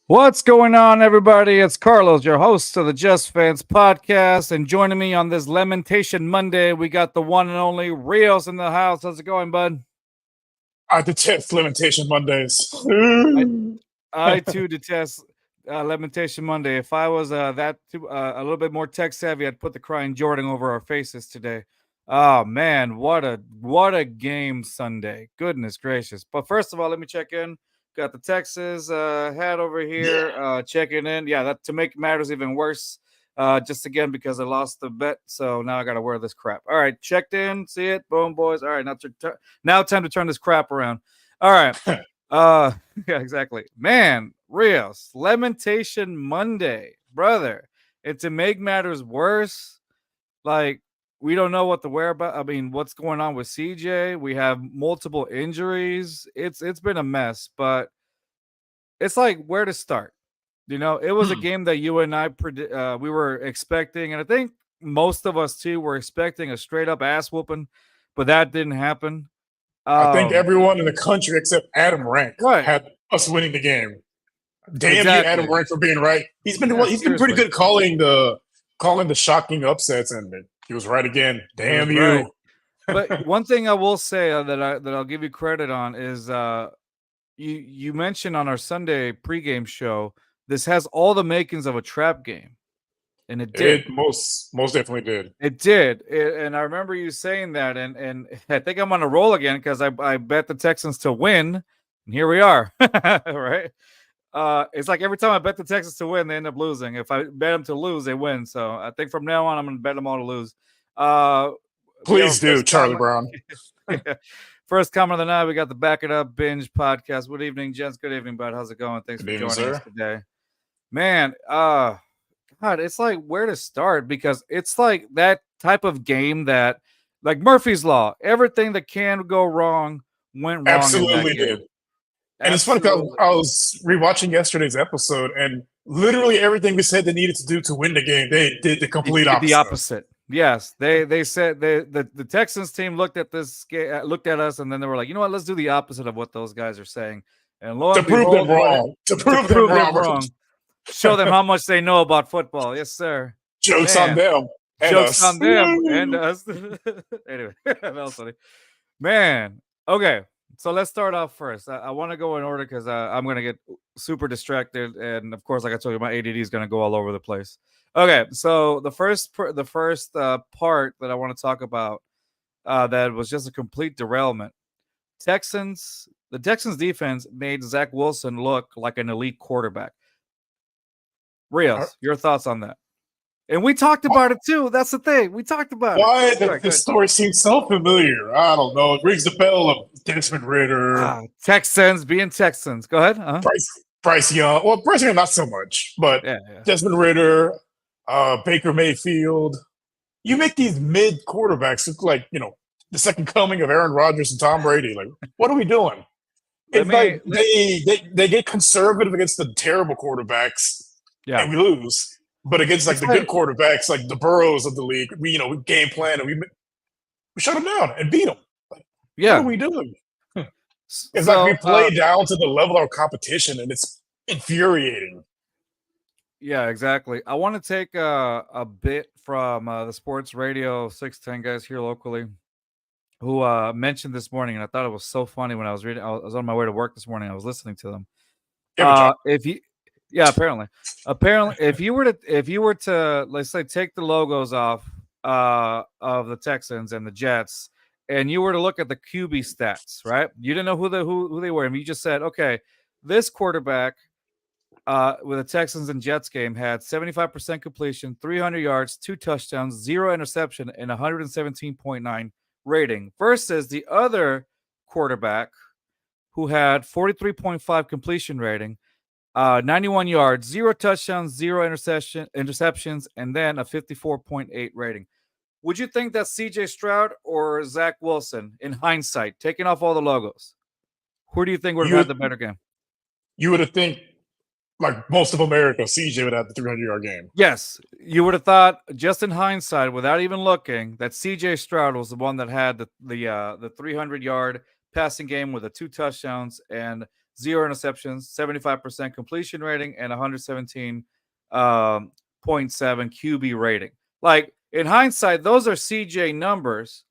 What's going on, everybody? It's Carlos, your host of the Just Fans podcast, and joining me on this Lamentation Monday, we got the one and only Rios in the house. How's it going, bud? I detest Limitation Mondays. I too detest Lamentation Monday. If I was a little bit more tech savvy, I'd put the crying Jordan over our faces today. Oh man, what a game Sunday! Goodness gracious! But first of all, let me check in. Got the Texas hat over here, checking in. Yeah, that to make matters even worse. Just again because I lost the bet, so now I got to wear this crap. All right, checked in. See it, boom, boys. All right, now time to turn this crap around. All right. Yeah, exactly. Man, Rios, Lamentation Monday, brother. And to make matters worse, like we don't know what the whereabouts. I mean, what's going on with CJ? We have multiple injuries. It's been a mess, but it's like where to start. It was a game that you and I we were expecting, and I think most of us too were expecting a straight up ass whooping, but that didn't happen. I think everyone in the country except Adam Rank Right. had us winning the game. Damn Exactly. you, Adam Rank, for being right. He's been pretty good calling the shocking upsets, and he was right again. Damn you. Right. But one thing I will say that I'll give you credit on is you mentioned on our Sunday pregame show this has all the makings of a trap game, and it did. It most definitely did. It did, and I remember you saying that, and I think I'm on a roll again because I bet the Texans to win, and here we are, right? It's like every time I bet the Texans to win, they end up losing. If I bet them to lose, they win. So I think from now on, I'm going to bet them all to lose. Please do, Charlie Brown. First comment of the night, we got the Back It Up Binge podcast. Good evening, gents. Good evening, bud. How's it going? Thanks for joining us today. Man, God, it's like where to start because it's like that type of game that, like Murphy's Law, everything that can go wrong went wrong. Absolutely did. And it's funny because I was rewatching yesterday's episode, and literally everything we said they needed to do to win the game, they did the complete opposite. The opposite. Yes, they said the Texans team looked at us, and then they were like, you know what? Let's do the opposite of what those guys are saying, and lo and behold, to prove them wrong. Show them how much they know about football. Yes, sir. Jokes on them. Jokes on them and us. Anyway, that was funny. Man, okay. So let's start off first. I want to go in order because I'm going to get super distracted. And of course, like I told you, my ADD is going to go all over the place. Okay, so the first part that I want to talk about that was just a complete derailment. The Texans defense made Zach Wilson look like an elite quarterback. Rios, your thoughts on that? And we talked about it too. That's the thing. We talked about it. Why the story seems so familiar? I don't know. It rings the bell of Desmond Ridder. Texans being Texans. Go ahead. Uh-huh. Bryce Young. Well, Bryce Young not so much, but Desmond Ridder, Baker Mayfield. You make these mid quarterbacks look like the second coming of Aaron Rodgers and Tom Brady. Like, what are we doing? It's they get conservative against the terrible quarterbacks, and we lose. But against the good quarterbacks, like the Burrows of the league, we game plan and we shut them down and beat them. What are we doing? It's like we play down to the level of our competition, and it's infuriating. Yeah, exactly. I want to take a bit from the Sports Radio 610 guys here locally who mentioned this morning, and I thought it was so funny when I was reading. I was on my way to work this morning. I was listening to them. Apparently, if you were to let's say take the logos off of the Texans and the Jets, and you were to look at the QB stats, right? You didn't know who they were, and you just said, okay, this quarterback with the Texans and Jets game had 75% completion, 300 yards, 2 touchdowns, 0 interception, and 117.9 rating, versus the other quarterback who had 43.5 completion rating. 91 yards, 0 touchdowns, 0 interceptions, and then a 54.8 rating. Would you think that's CJ Stroud or Zach Wilson in hindsight, taking off all the logos? Who do you think would have had the better game? You would have think, like most of America, CJ would have the 300-yard game. Yes, you would have thought, just in hindsight, without even looking, that CJ Stroud was the one that had the 300-yard passing game with the 2 touchdowns, and 0 interceptions, 75% completion rating, and 117.7 QB rating. Like in hindsight, those are CJ numbers,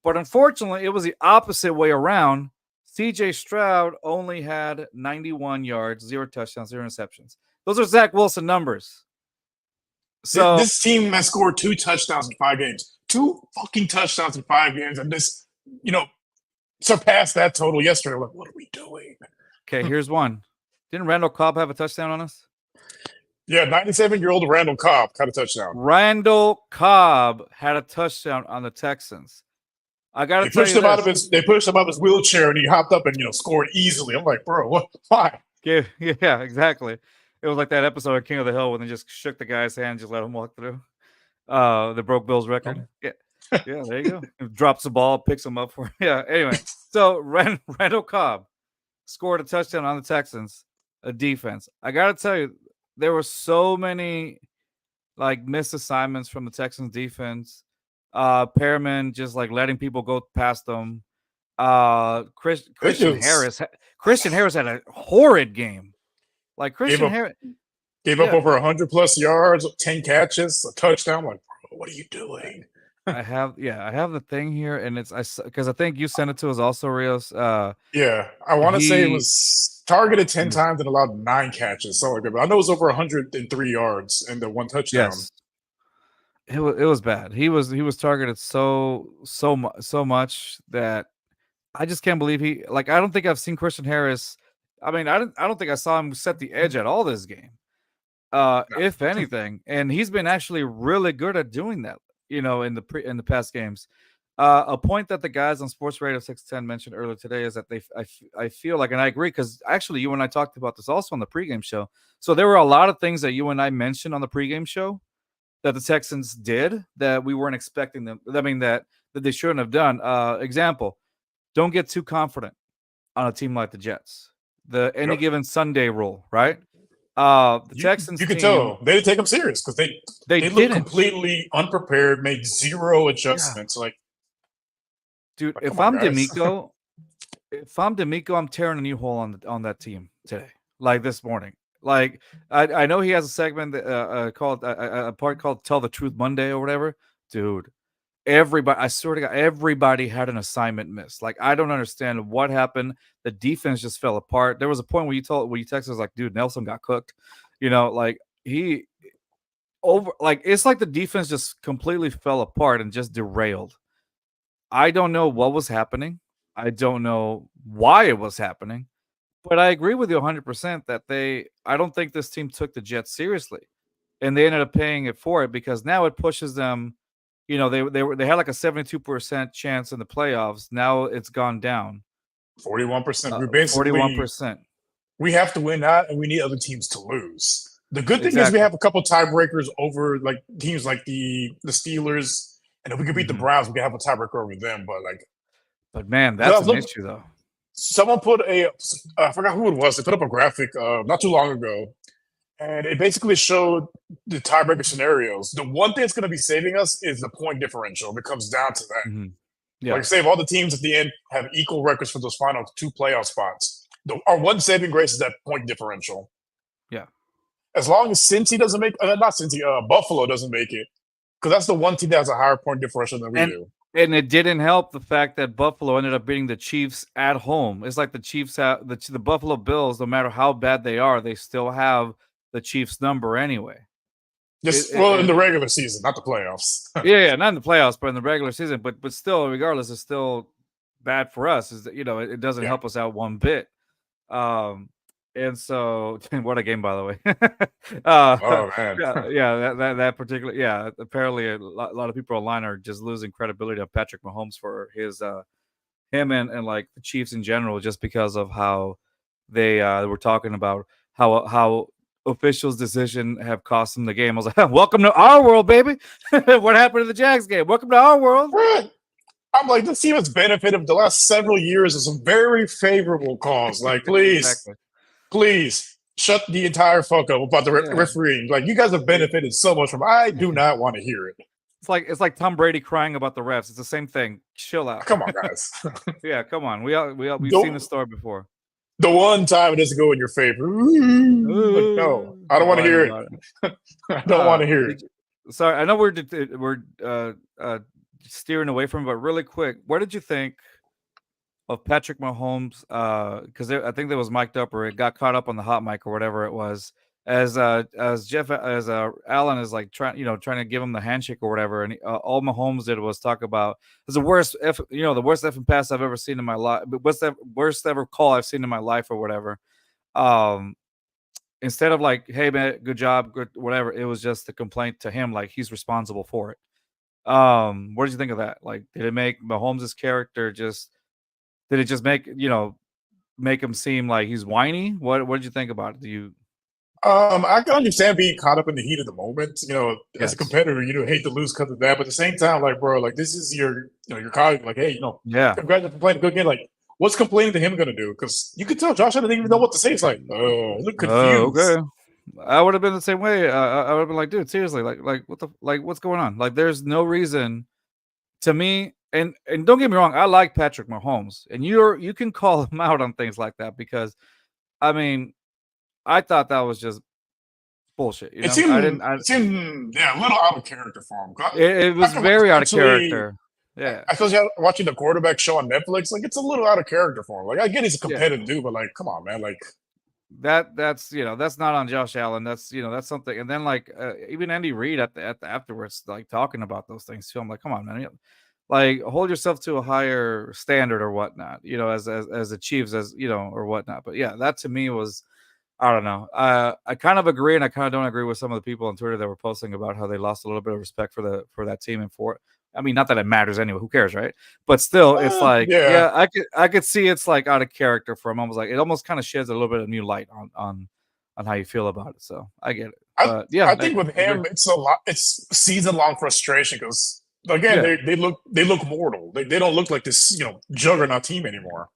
but unfortunately, it was the opposite way around. CJ Stroud only had 91 yards, 0 touchdowns, 0 interceptions. Those are Zach Wilson numbers. So this team has scored 2 touchdowns in 5 games. 2 fucking touchdowns in 5 games, and this, surpassed that total yesterday. Like, what are we doing? Okay, here's one. Didn't Randall Cobb have a touchdown on us? Yeah, 97-year-old Randall Cobb had a touchdown. Randall Cobb had a touchdown on the Texans. I gotta tell you this. They pushed him out of his wheelchair, and he hopped up and scored easily. I'm like, bro, what? Why? Yeah, exactly. It was like that episode of King of the Hill when they just shook the guy's hand, and just let him walk through. They broke Bill's record. Yeah, there you go. Drops the ball, picks him up for. Yeah. Anyway, so Randall Cobb scored a touchdown on the Texans, a defense. I gotta tell you, there were so many like missed assignments from the Texans defense. Pearman just like letting people go past them. Christian Harris had a horrid game. Like Christian Harris gave up over 100+ yards, 10 catches, a touchdown. Like, bro, what are you doing? I have the thing here, and it's because I think you sent it to us also, Rios. Yeah, I want to say it was targeted 10 times and allowed 9 catches, something like that. But I know it was over 103 yards and the 1 touchdown. Yes. It was bad. He was targeted so much that I just can't believe I don't think I've seen Christian Harris. I mean, I don't think I saw him set the edge at all this game. No. If anything, and he's been actually really good at doing that. In the past games. A point that the guys on Sports Radio 610 mentioned earlier today is that I feel like, and I agree, because actually you and I talked about this also on the pregame show. So there were a lot of things that you and I mentioned on the pregame show that the Texans did that we weren't expecting them. I mean, that they shouldn't have done. Example, don't get too confident on a team like the Jets. The any given Sunday rule, right? The Texans, you could tell they didn't take them serious because they looked completely unprepared, made 0 adjustments. Like, dude, if I'm D'Amico, I'm tearing a new hole on that team today, like this morning. Like, I know he has a segment called a part called "Tell the Truth Monday" or whatever, dude. Everybody, I swear to God, everybody had an assignment missed. Like, I don't understand what happened. The defense just fell apart. There was a point where you texted us like, dude, Nelson got cooked. Like it's like the defense just completely fell apart and just derailed. I don't know what was happening. I don't know why it was happening, but I agree with you 100% that I don't think this team took the Jets seriously, and they ended up paying it for it because now it pushes them. They had like a 72% chance in the playoffs. Now it's gone down 41%. We're basically 41%. We have to win that, and we need other teams to lose. The good thing is we have a couple tiebreakers over like teams like the Steelers, and if we could beat the Browns, we could have a tiebreaker over them. But man, that's an issue though. Someone put I forgot who it was. They put up a graphic not too long ago. And it basically showed the tiebreaker scenarios. The one thing that's going to be saving us is the point differential. If it comes down to that. Mm-hmm. Yeah. Like, say if all the teams at the end have equal records for those final 2 playoff spots. Our one saving grace is that point differential. Yeah. As long as Cincy doesn't make Buffalo doesn't make it. Because that's the one team that has a higher point differential than we do. And it didn't help the fact that Buffalo ended up beating the Chiefs at home. It's like the Chiefs have the Buffalo Bills, no matter how bad they are, they still have the Chiefs number anyway. In the regular season, not the playoffs. yeah, not in the playoffs, but in the regular season. But still, regardless, it's still bad for us. Is that it doesn't help us out one bit. And so, what a game, by the way. Oh man, that particular Apparently, a lot of people online are just losing credibility of Patrick Mahomes for his him and like the Chiefs in general, just because of how they were talking about how officials' decision have cost them the game. I was like, welcome to our world, baby. What happened to the Jags game? Welcome to our world. Right. I'm like, this team has benefited the last several years of some very favorable calls. Like, please shut the entire fuck up about the refereeing. Like, you guys have benefited so much from. I do not want to hear it. It's like Tom Brady crying about the refs. It's the same thing. Chill out. Come on, guys. Yeah, come on. We've seen the story before. the one time it doesn't go in your favor. Like, no, I don't want Oh, to I know hear about it. it. I don't want to hear it. Sorry, I know we're steering away from it, but really quick, what did you think of Patrick Mahomes? Because I think that was mic'd up or it got caught up on the hot mic or whatever it was. As Jeff as Allen is like trying to give him the handshake or whatever, and all Mahomes did was talk about it's the worst the worst effing pass I've ever seen in my life, what's that worst ever call I've seen in my life or whatever. Um, Instead of like, hey man, good job, good whatever, it was just a complaint to him, like he's responsible for it. What did you think of that? Like, did it make Mahomes' character did it just make him seem like he's whiny? What did you think about it? Do you I can understand being caught up in the heat of the moment. As a Yes. competitor, you hate to lose because of that. But at the same time, like, bro, like this is your colleague. Like, hey, Yeah. congratulations for playing a good game. Like, what's complaining to him gonna do? Because you could tell Josh didn't even know what to say. It's like, he looked Oh, okay. confused. I would have been the same way. I would have been like, dude, seriously, what's going on? Like, there's no reason to me. And don't get me wrong, I like Patrick Mahomes, and you can call him out on things like that because I mean, I thought that was just bullshit. It I didn't. seemed, it seemed, yeah, a little out of character for him. It was After watching very out of actually, character. Yeah, I feel watching the quarterback show on Netflix, like it's a little out of character for him. Like, I get he's a yeah. competitive dude, but like, come on, man. Like, That's not on Josh Allen. That's something. And then like even Andy Reid at the afterwards, like talking about those things too. I'm like, come on, man. Like hold yourself to a higher standard or whatnot. As the Chiefs or whatnot. But yeah, that to me was I don't know. I kind of agree, and I kind of don't agree with some of the people on Twitter that were posting about how they lost a little bit of respect for that team and for. I mean, not that it matters anyway. Who cares, right? But still, it's like, yeah, yeah, I could see it's like out of character for him. I was like, it almost kind of sheds a little bit of new light on how you feel about it. So I get it. I But yeah, I I think with agree. him, it's a lot. It's season long frustration because again, Yeah, they look mortal. They don't look like this juggernaut team anymore.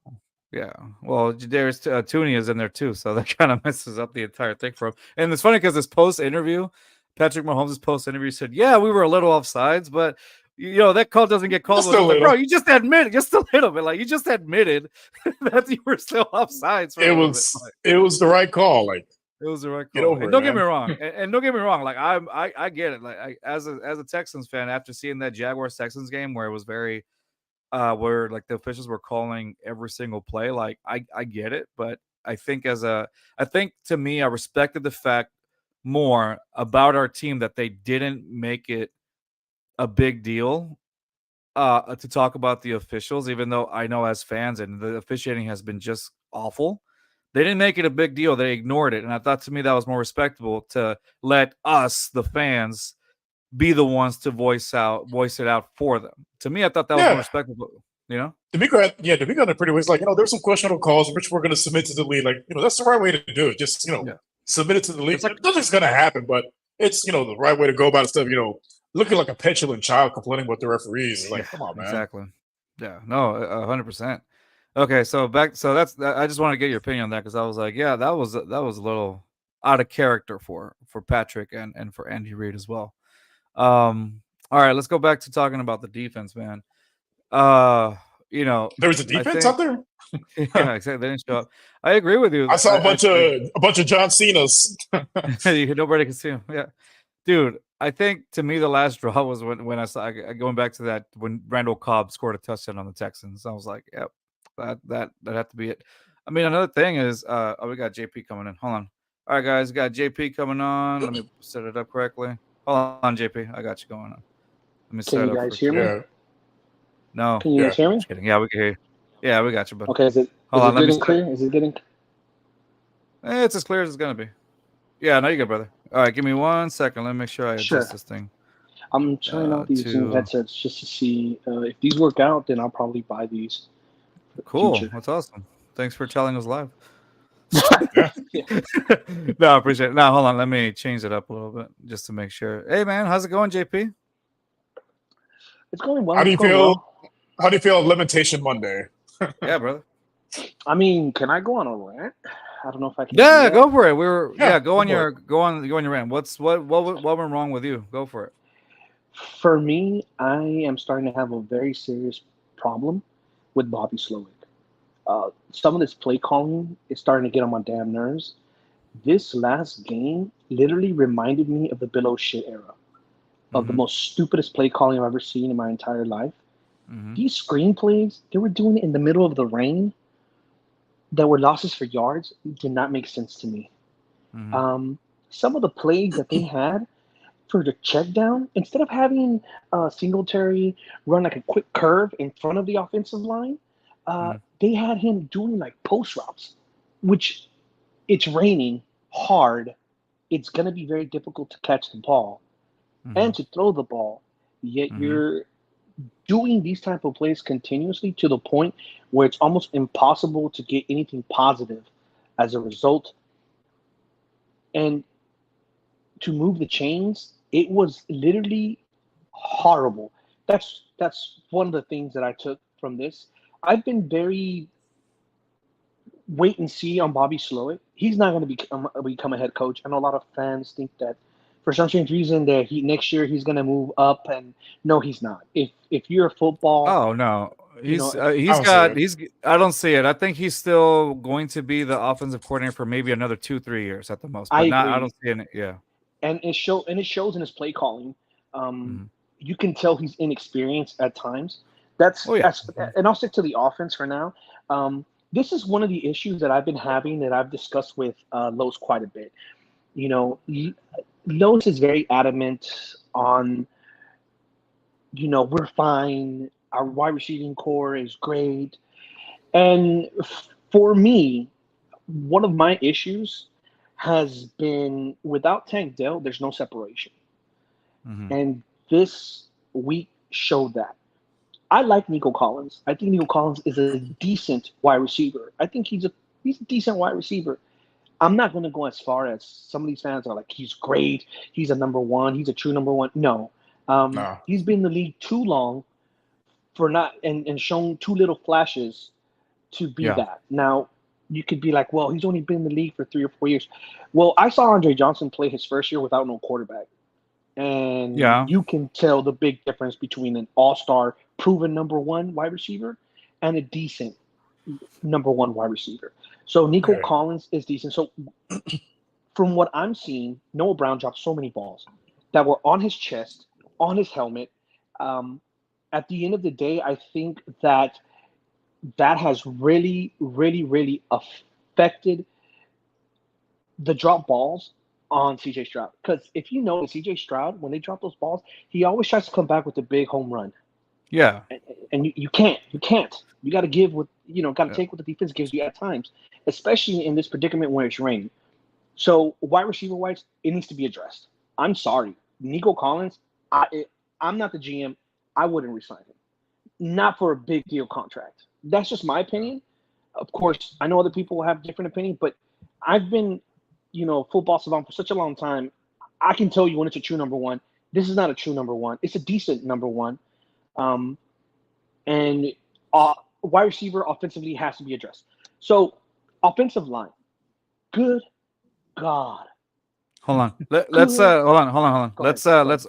yeah. Well, there's Tooney is in there too, so that kind of messes up the entire thing for him. And it's funny because this post interview, Patrick Mahomes' post interview said, "Yeah, we were a little offsides, but that call doesn't get called." Just But a it's like, bro, little. you just admitted, just a little bit, like you just admitted that you were still offsides for a It little bit. was Like, it was the right call. Like, it was the right get call. over And it, don't get me man. wrong, and don't get me wrong, like I get it. Like as a Texans fan, after seeing that Jaguars Texans game where it was very where like the officials were calling every single play. Like I get it, but I think to me, I respected the fact more about our team that they didn't make it a big deal to talk about the officials, even though I know as fans and the officiating has been just awful. They didn't make it a big deal. They ignored it. And I thought to me that was more respectable to let us, the fans, be the ones to voice it out for them. To me, I thought that was more Yeah. respectable, you know? To be good, pretty ways. Like, there's some questionable calls which we're going to submit to the league. Like, that's the right way to do it. Just, Yeah. submit it to the league. It's like Nothing's going to happen, but it's, the right way to go about it. Stuff, looking like a petulant child complaining with the referees. It's yeah, like, come on, man. exactly. Yeah, no, 100%. Okay, so I just want to get your opinion on that because I was like, yeah, that was a little out of character for Patrick and for Andy Reid as well. All right, let's go back to talking about the defense, man. Uh, you know, There was a I defense think out there. yeah, exactly. They didn't show up. I agree with you. I saw a bunch of I a bunch of John Cena's. nobody can see him. Yeah, dude. I think to me the last draw was when I saw going back to that when Randall Cobb scored a touchdown on the Texans. I was like, yep, that had to be it. I mean, another thing is, we got JP coming in. Hold on. All right, guys, we got JP coming on. Let me set it up correctly. Hold on, JP. I got you going on. Let me Can set you it up guys first hear here. me? Yeah, No, Can you yeah. guys hear me? just kidding. Yeah, we can hear you. Yeah, we got you, bud. Okay, is it Hold is on. it Let me getting set. clear? Is it getting? It's as clear as it's gonna be. Yeah, no, you good, brother. All right, give me 1 second. Let me make sure I adjust Sure. this thing. I'm trying out these new To headsets just to see if these work out. Then I'll probably buy these for the cool. future. That's awesome. Thanks for telling us live. Yeah. Yeah, No, I appreciate it. Now, hold on. Let me change it up a little bit just to make sure. Hey, man, how's it going, JP? it's going How well. do It's you going feel? well. How do you feel? Limitation Monday. Yeah, brother. I mean, can I go on a rant? I don't know if I can do Yeah, that. go for it. Yeah, Go go on for it. your rant. What went wrong with you? Go for it. For me, I am starting to have a very serious problem with Bobby Slowick. Some of this play calling is starting to get on my damn nerves. This last game literally reminded me of the Bill O'Shea era, of the most stupidest play calling I've ever seen in my entire life. These screenplays, they were doing it in the middle of the rain that were losses for yards, did not make sense to me. Some of the plays that they had for the check down, instead of having Singletary run like a quick curve in front of the offensive line, they had him doing like post routes, which it's raining hard. It's going to be very difficult to catch the ball and to throw the ball. Yet you're doing these type of plays continuously to the point where it's almost impossible to get anything positive as a result. And to move the chains, it was literally horrible. That's one of the things that I took from this. I've been very wait and see on Bobby Slowick. He's not going to become a head coach. I know a lot of fans think that for some strange reason that next year he's going to move up, and no, he's not. If you're a football, oh no, he's I don't see it. I think he's still going to be the offensive coordinator for maybe another 2-3 years at the most. But I don't see it. Yeah, and it shows in his play calling. You can tell he's inexperienced at times. And I'll stick to the offense for now. This is one of the issues that I've been having that I've discussed with Lowe's quite a bit. You know, Lowe's is very adamant on, we're fine. Our wide receiving core is great. And for me, one of my issues has been without Tank Dell, there's no separation. And this week showed that. I like Nico Collins. I think Nico Collins is a decent wide receiver. I think he's a decent wide receiver. I'm not going to go as far as some of these fans are like, he's great. He's a number one. He's a true number one. No. He's been in the league too long for not and shown too little flashes to be that. Now, you could be like, well, he's only been in the league for 3 or 4 years. Well, I saw Andre Johnson play his first year without no quarterback. And you can tell the big difference between an all-star proven number one wide receiver and a decent number one wide receiver. So Nico Collins is decent. So from what I'm seeing, Noah Brown dropped so many balls that were on his chest, on his helmet. At the end of the day, I think that has really, really, really affected the drop balls on CJ Stroud. Because if you know CJ Stroud, when they drop those balls, he always tries to come back with a big home run. Yeah. And you can't. You got to give what, got to take what the defense gives you at times, especially in this predicament where it's raining. So wide receiver wise, it needs to be addressed. I'm sorry. Nico Collins, I'm not the GM. I wouldn't resign him. Not for a big deal contract. That's just my opinion. Of course, I know other people have different opinions, but I've been football savant for such a long time. I can tell you when it's a true number one. This is not a true number one. It's a decent number one. And wide receiver offensively has to be addressed. So offensive line, good God. Hold on. Let's hold on.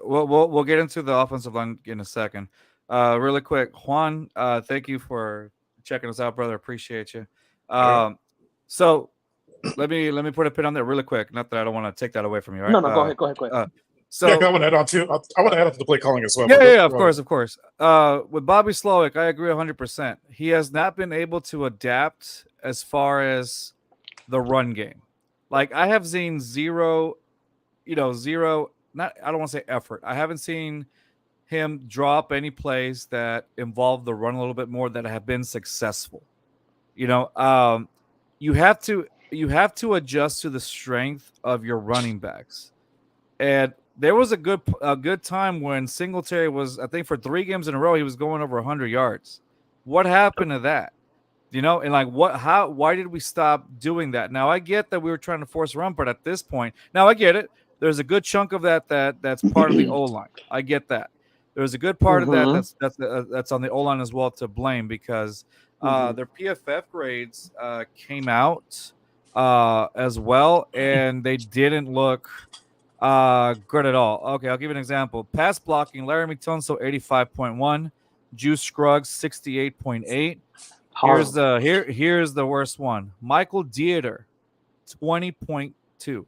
We'll get into the offensive line in a second. Really quick, Juan, thank you for checking us out, brother. Appreciate you. So let me put a pin on there really quick. Not that I don't want to take that away from you. Right? No, go ahead. So I want to add on too. I want to add on to the play calling as well. Yeah, of course. With Bobby Slowick, I agree 100%. He has not been able to adapt as far as the run game. Like I have seen zero. Not I don't want to say effort. I haven't seen him drop any plays that involve the run a little bit more that have been successful. You have to adjust to the strength of your running backs. And there was a good time when Singletary was, I think for 3 games in a row, he was going over 100 yards. What happened to that? And like why did we stop doing that? Now I get that we were trying to force a run, but at this point, now I get it. There's a good chunk of that's part of the O-line. I get that. There's a good part of that that's on the O-line as well to blame because their PFF grades came out as well, and they didn't look good at all. Okay, I'll give you an example. Pass blocking, Larry McTunso 85.1, Juice Scruggs 68.8. Here's the worst one. Michael Dieter, 20.2.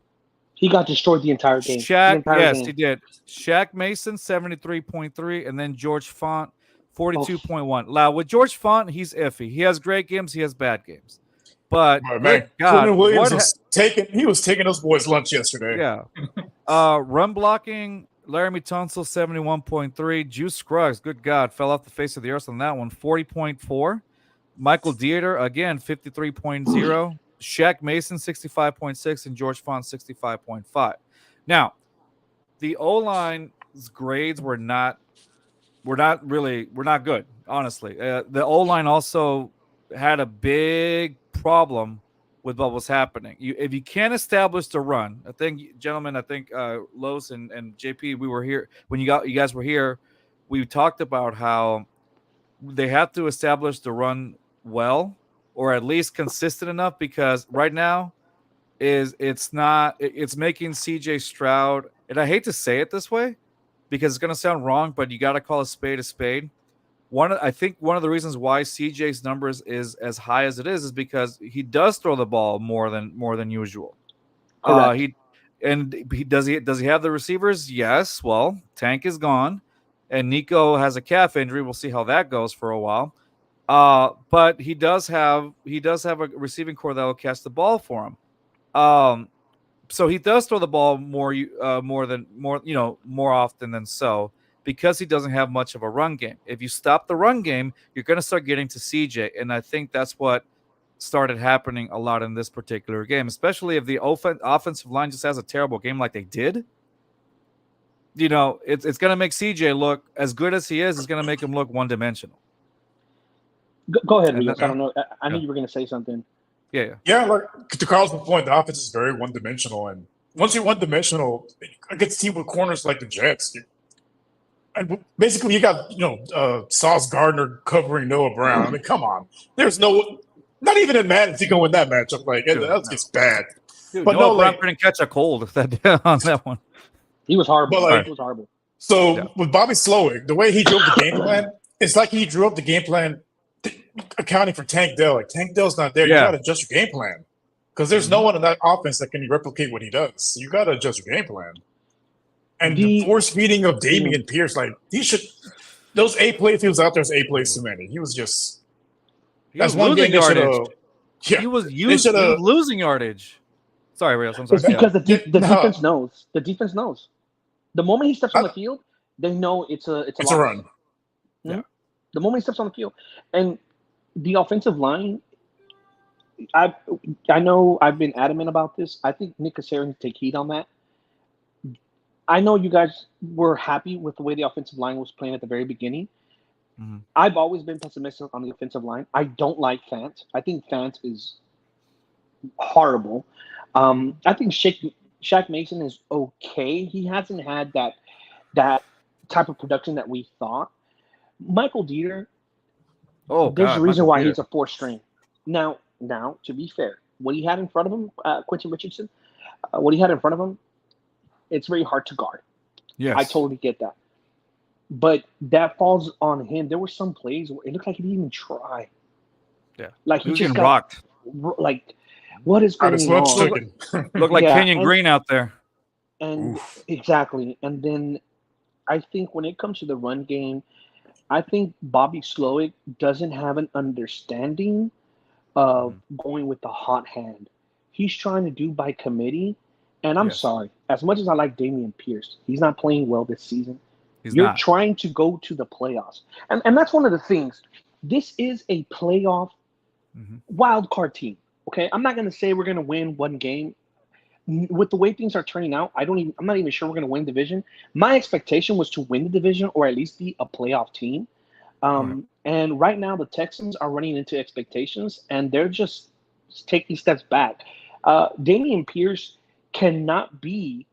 He got destroyed the entire game. He did. Shaq Mason, 73.3, and then George Font, 42.1. Now, with George Font, he's iffy. He has great games, he has bad games. But man, Quentin Williams was taking those boys lunch yesterday. Yeah. Run blocking, Laramie Tunsil, 71.3. Juice Scruggs, good God, fell off the face of the earth on that one, 40.4. Michael Dieter, again, 53.0. Shaq Mason, 65.6, and George Font, 65.5. Now, the O-line's grades were not good, honestly. The O-line also had a big problem with what was happening. If you can't establish the run, I think Los and JP, we were here when you guys were here. We talked about how they have to establish the run well, or at least consistent enough, because right now it's making CJ Stroud, and I hate to say it this way because it's going to sound wrong, but you got to call a spade a spade. I think one of the reasons why CJ's numbers is as high as it is because he does throw the ball more than usual. Does he have the receivers? Yes. Well, Tank is gone, and Nico has a calf injury. We'll see how that goes for a while. But he does have a receiving core that will catch the ball for him. So he does throw the ball more often than so, because he doesn't have much of a run game. If you stop the run game, you're going to start getting to CJ, and I think that's what started happening a lot in this particular game, especially if the offensive line just has a terrible game like they did. It's going to make CJ look, as good as he is, it's going to make him look one-dimensional. Go ahead, Rios. I don't know. I knew you were going to say something. Yeah. Like to Carl's point, the offense is very one-dimensional, and once you're one-dimensional, against team with corners like the Jets, and basically you got Sauce Gardner covering Noah Brown. I mean, come on, there's not even in Madden if you go in that matchup. Like that gets bad. Dude, but Noah Brown couldn't catch a cold on that one. He was horrible. He was horrible. So with Bobby Slowick, the way he drew up the game plan, it's like he drew up the game plan accounting for Tank Dell. Like Tank Dell's not there. You got to adjust your game plan because there's no one in that offense that can replicate what he does. So you got to adjust your game plan. And the force feeding of Damian Pierce, like he should. Those 8 plays, if he was out there, 8 plays too many. He was just. That's one game they should have. He was losing yardage. Sorry, Rios. I'm sorry. It's because the defense knows. The defense knows. The moment he steps on the field, they know it's a run. Yeah. The moment he steps on the field, and the offensive line. I know I've been adamant about this. I think Nick Casario needs to take heat on that. I know you guys were happy with the way the offensive line was playing at the very beginning. Mm-hmm. I've always been pessimistic on the offensive line. I don't like Fant. I think Fant is horrible. I think Shaq Mason is okay. He hasn't had that type of production that we thought. Michael Dieter, there's a reason why he's a 4th string. Now, to be fair, what he had in front of him, Quentin Richardson, it's very hard to guard. Yes. I totally get that. But that falls on him. There were some plays where it looked like he didn't even try. Yeah. Like he just got rocked. Like, what is going on? Looked like Kenyon Green out there. And exactly. And then I think when it comes to the run game, I think Bobby Slowick doesn't have an understanding of going with the hot hand. He's trying to do by committee. And I'm sorry, as much as I like Dameon Pierce, he's not playing well this season. You're trying to go to the playoffs. And that's one of the things. This is a playoff wild card team. Okay. I'm not going to say we're going to win one game. With the way things are turning out, I'm not even sure we're going to win division. My expectation was to win the division or at least be a playoff team. And right now the Texans are running into expectations and they're just taking steps back. Dameon Pierce cannot be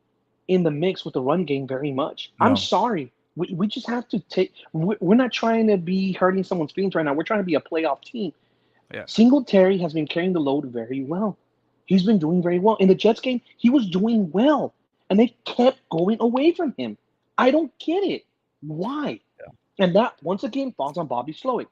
in the mix with the run game very much. No. I'm sorry. We just have to take – we're not trying to be hurting someone's feelings right now. We're trying to be a playoff team. Yeah. Singletary has been carrying the load very well. He's been doing very well. In the Jets game, he was doing well, and they kept going away from him. I don't get it. Why? And that once again falls on Bobby Slowick.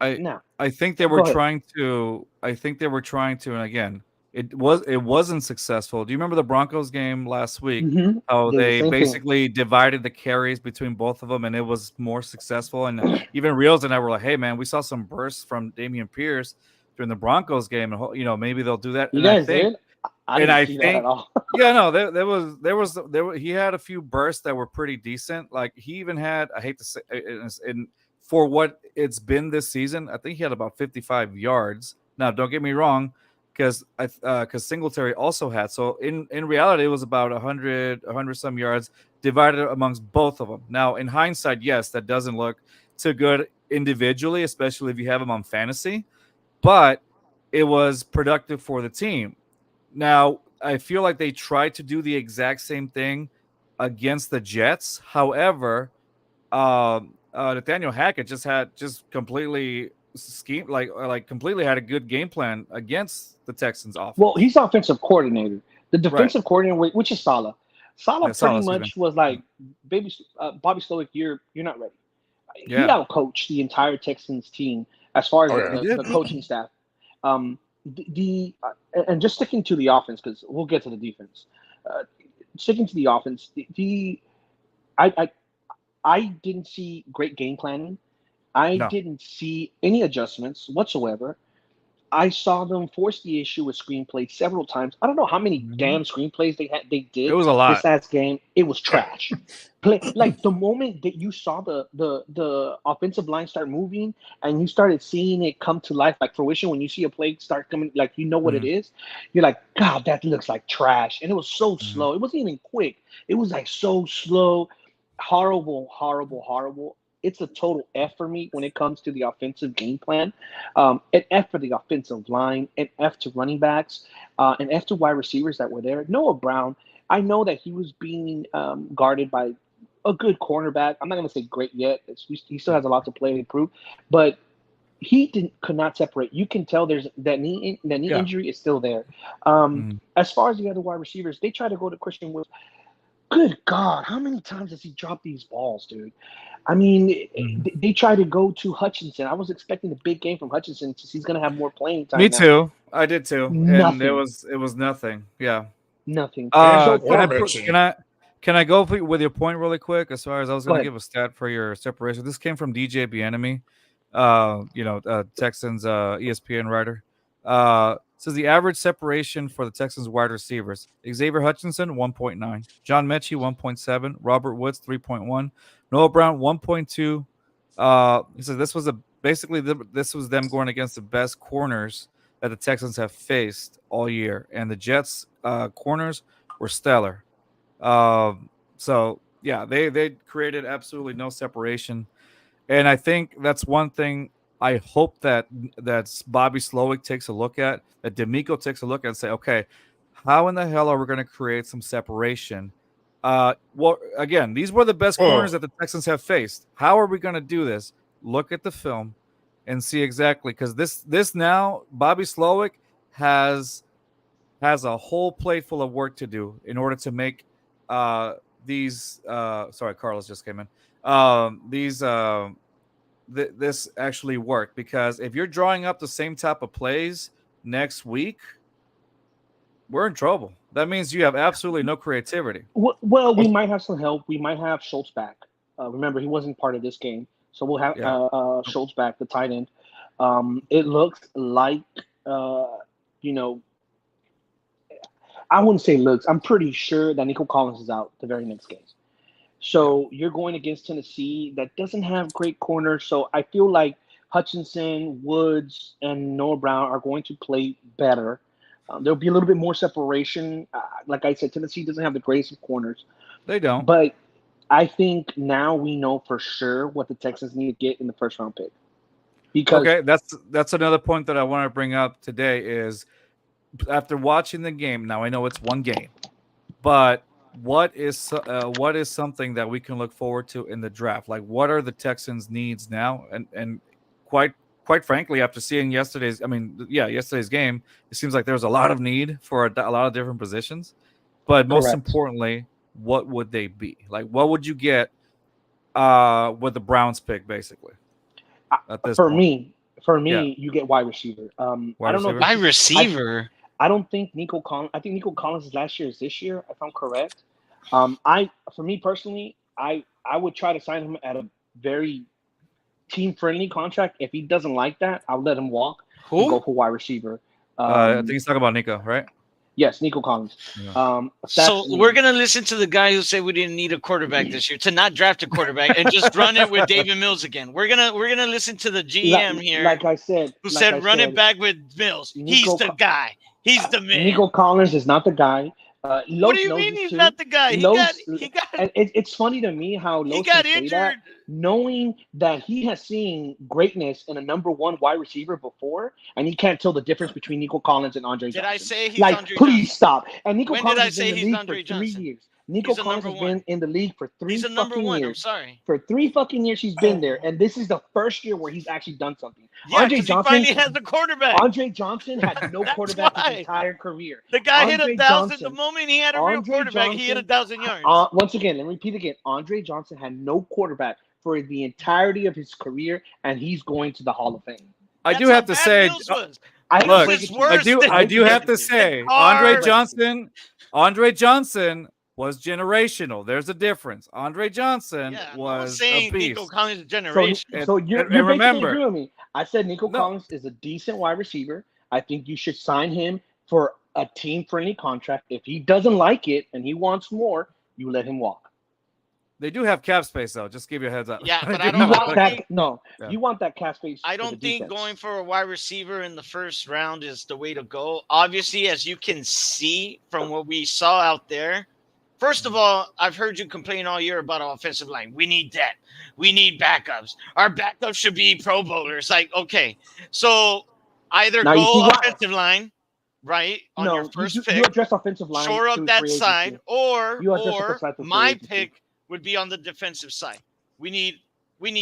I think they were trying to. And again, it wasn't successful. Do you remember the Broncos game last week? Mm-hmm. How they basically divided the carries between both of them, and it was more successful. And even Reels and I were like, "Hey, man, we saw some bursts from Dameon Pierce during the Broncos game, and maybe they'll do that." You guys did? I didn't see that at all. Yeah, no, there he had a few bursts that were pretty decent. Like he even had, I hate to say, and for what it's been this season, I think he had about 55 yards. Now, don't get me wrong, because Singletary also had. So in reality, it was about 100 some yards divided amongst both of them. Now, in hindsight, yes, that doesn't look too good individually, especially if you have him on fantasy, but it was productive for the team. Now, I feel like they tried to do the exact same thing against the Jets. However, Nathaniel Hackett just completely schemed, completely had a good game plan against the Texans offense. Well, he's offensive coordinator. The defensive coordinator, which is Saleh. Saleh pretty much was like, Bobby Slowick, you're not ready. He out-coached the entire Texans team as far as the coaching staff. And just sticking to the offense, because we'll get to the defense. Sticking to the offense, I didn't see great game planning. I didn't see any adjustments whatsoever. I saw them force the issue with screenplays several times. I don't know how many damn screenplays they did. It was a lot. This last game, it was trash. Like the moment that you saw the offensive line start moving and you started seeing it come to life, like fruition, when you see a play start coming, like you know what it is, you're like, God, that looks like trash. And it was so slow. It wasn't even quick. It was like so slow, horrible. It's a total F for me when it comes to the offensive game plan. An F for the offensive line, an F to running backs, an F to wide receivers that were there. Noah Brown, I know that he was being guarded by a good cornerback. I'm not going to say great yet. He still has a lot to play and improve, but he could not separate. You can tell there's that knee injury is still there. As far as the other wide receivers, they try to go to Christian Wills. Good God, how many times does he drop these balls, dude? I mean, they try to go to Hutchinson. I was expecting a big game from Hutchinson since he's going to have more playing time. Me too. I did too. Nothing. And it was nothing. Yeah. Nothing. Can I go with your point really quick? As far as I was going to give a stat for your separation. This came from DJ Bieniemy, Texans ESPN writer. Says the average separation for the Texans wide receivers: Xavier Hutchinson 1.9, John Mechie 1.7, Robert Woods 3.1, Noah Brown 1.2. He says this was this was them going against the best corners that the Texans have faced all year, and the Jets corners were stellar. So yeah, they created absolutely no separation, and I think that's one thing. I hope that's Bobby Slowick takes a look at, that D'Amico takes a look at and say, okay, how in the hell are we going to create some separation? Well, again, these were the best corners that the Texans have faced. How are we going to do this? Look at the film and see exactly, because this now Bobby Slowick has a whole plate full of work to do in order to make these. Sorry, Carlos just came in. This actually work, because if you're drawing up the same type of plays next week, we're in trouble. That means you have absolutely no creativity. Well, we might have some help. We might have Schultz back. Remember, he wasn't part of this game, so we'll have Schultz back, the tight end. It looks like, I wouldn't say looks. I'm pretty sure that Nico Collins is out the very next game. So you're going against Tennessee that doesn't have great corners. So I feel like Hutchinson, Woods, and Noah Brown are going to play better. There'll be a little bit more separation. Like I said, Tennessee doesn't have the greatest of corners. They don't. But I think now we know for sure what the Texans need to get in the first round pick. Okay, that's another point that I want to bring up today is, after watching the game, now I know it's one game, but what is something that we can look forward to in the draft? Like, what are the Texans' needs now? And quite frankly, after seeing yesterday's game, it seems like there's a lot of need for a lot of different positions. But most importantly, what would they be? Like, what would you get with the Browns pick, basically. At this for point. me, you get wide receiver. I don't know. Wide receiver. I don't think Nico Collins. I think Nico Collins' last year is this year, if I'm correct. For me personally, I would try to sign him at a very team-friendly contract. If he doesn't like that, I'll let him walk and go for wide receiver. I think he's talking about Nico, right? Yes, Nico Collins. Yeah. So we're gonna listen to the guy who said we didn't need a quarterback this year to not draft a quarterback and just run it with David Mills again. We're gonna listen to the GM here, like I said, who said run it back with Mills. He's the guy. He's the man. Nico Collins is not the guy. What do you mean he's not the guy? He got. And it's funny to me how Los he got can injured, say that, knowing that he has seen greatness in a number one wide receiver before, and he can't tell the difference between Nico Collins and Andre Johnson. Did I say he's like, Andre please Johnson? stop. And Nico When Collins did I has say been in he's the league Andre for 3 Johnson? years. Nico Collins has been in the league for three He's a number one. years. I'm sorry. For 3 fucking years, he's been there, and this is the first year where he's actually done something. Yeah, Andre he Johnson finally has a quarterback. Andre Johnson had no quarterback his entire career. The guy hit Andre 1,000 Johnson, the moment he had a real Andre quarterback. He hit Johnson, 1,000 yards. Once again, let me repeat again. Andre Johnson had no quarterback for the entirety of his career, and he's going to the Hall of Fame. I do have to say, I do have to say, Andre Johnson was generational. There's a difference. Andre Johnson was a beast. Nico Collins is generation. So you're remember, agreeing with me. I said Nico Collins is a decent wide receiver. I think you should sign him for a team-friendly contract. If he doesn't like it and he wants more, you let him walk. They do have cap space, though. Just give you a heads up. Yeah, but I don't want that. No, you want that cap space. I don't think going for a wide receiver in the first round is the way to go. Obviously, as you can see from what we saw out there, first of all, I've heard you complain all year about our offensive line. We need depth. We need backups. Our backups should be Pro Bowlers. Like, okay, so either go offensive line, right, on your first pick. You address offensive line. Shore up that side, or my pick would be on the defensive side. We need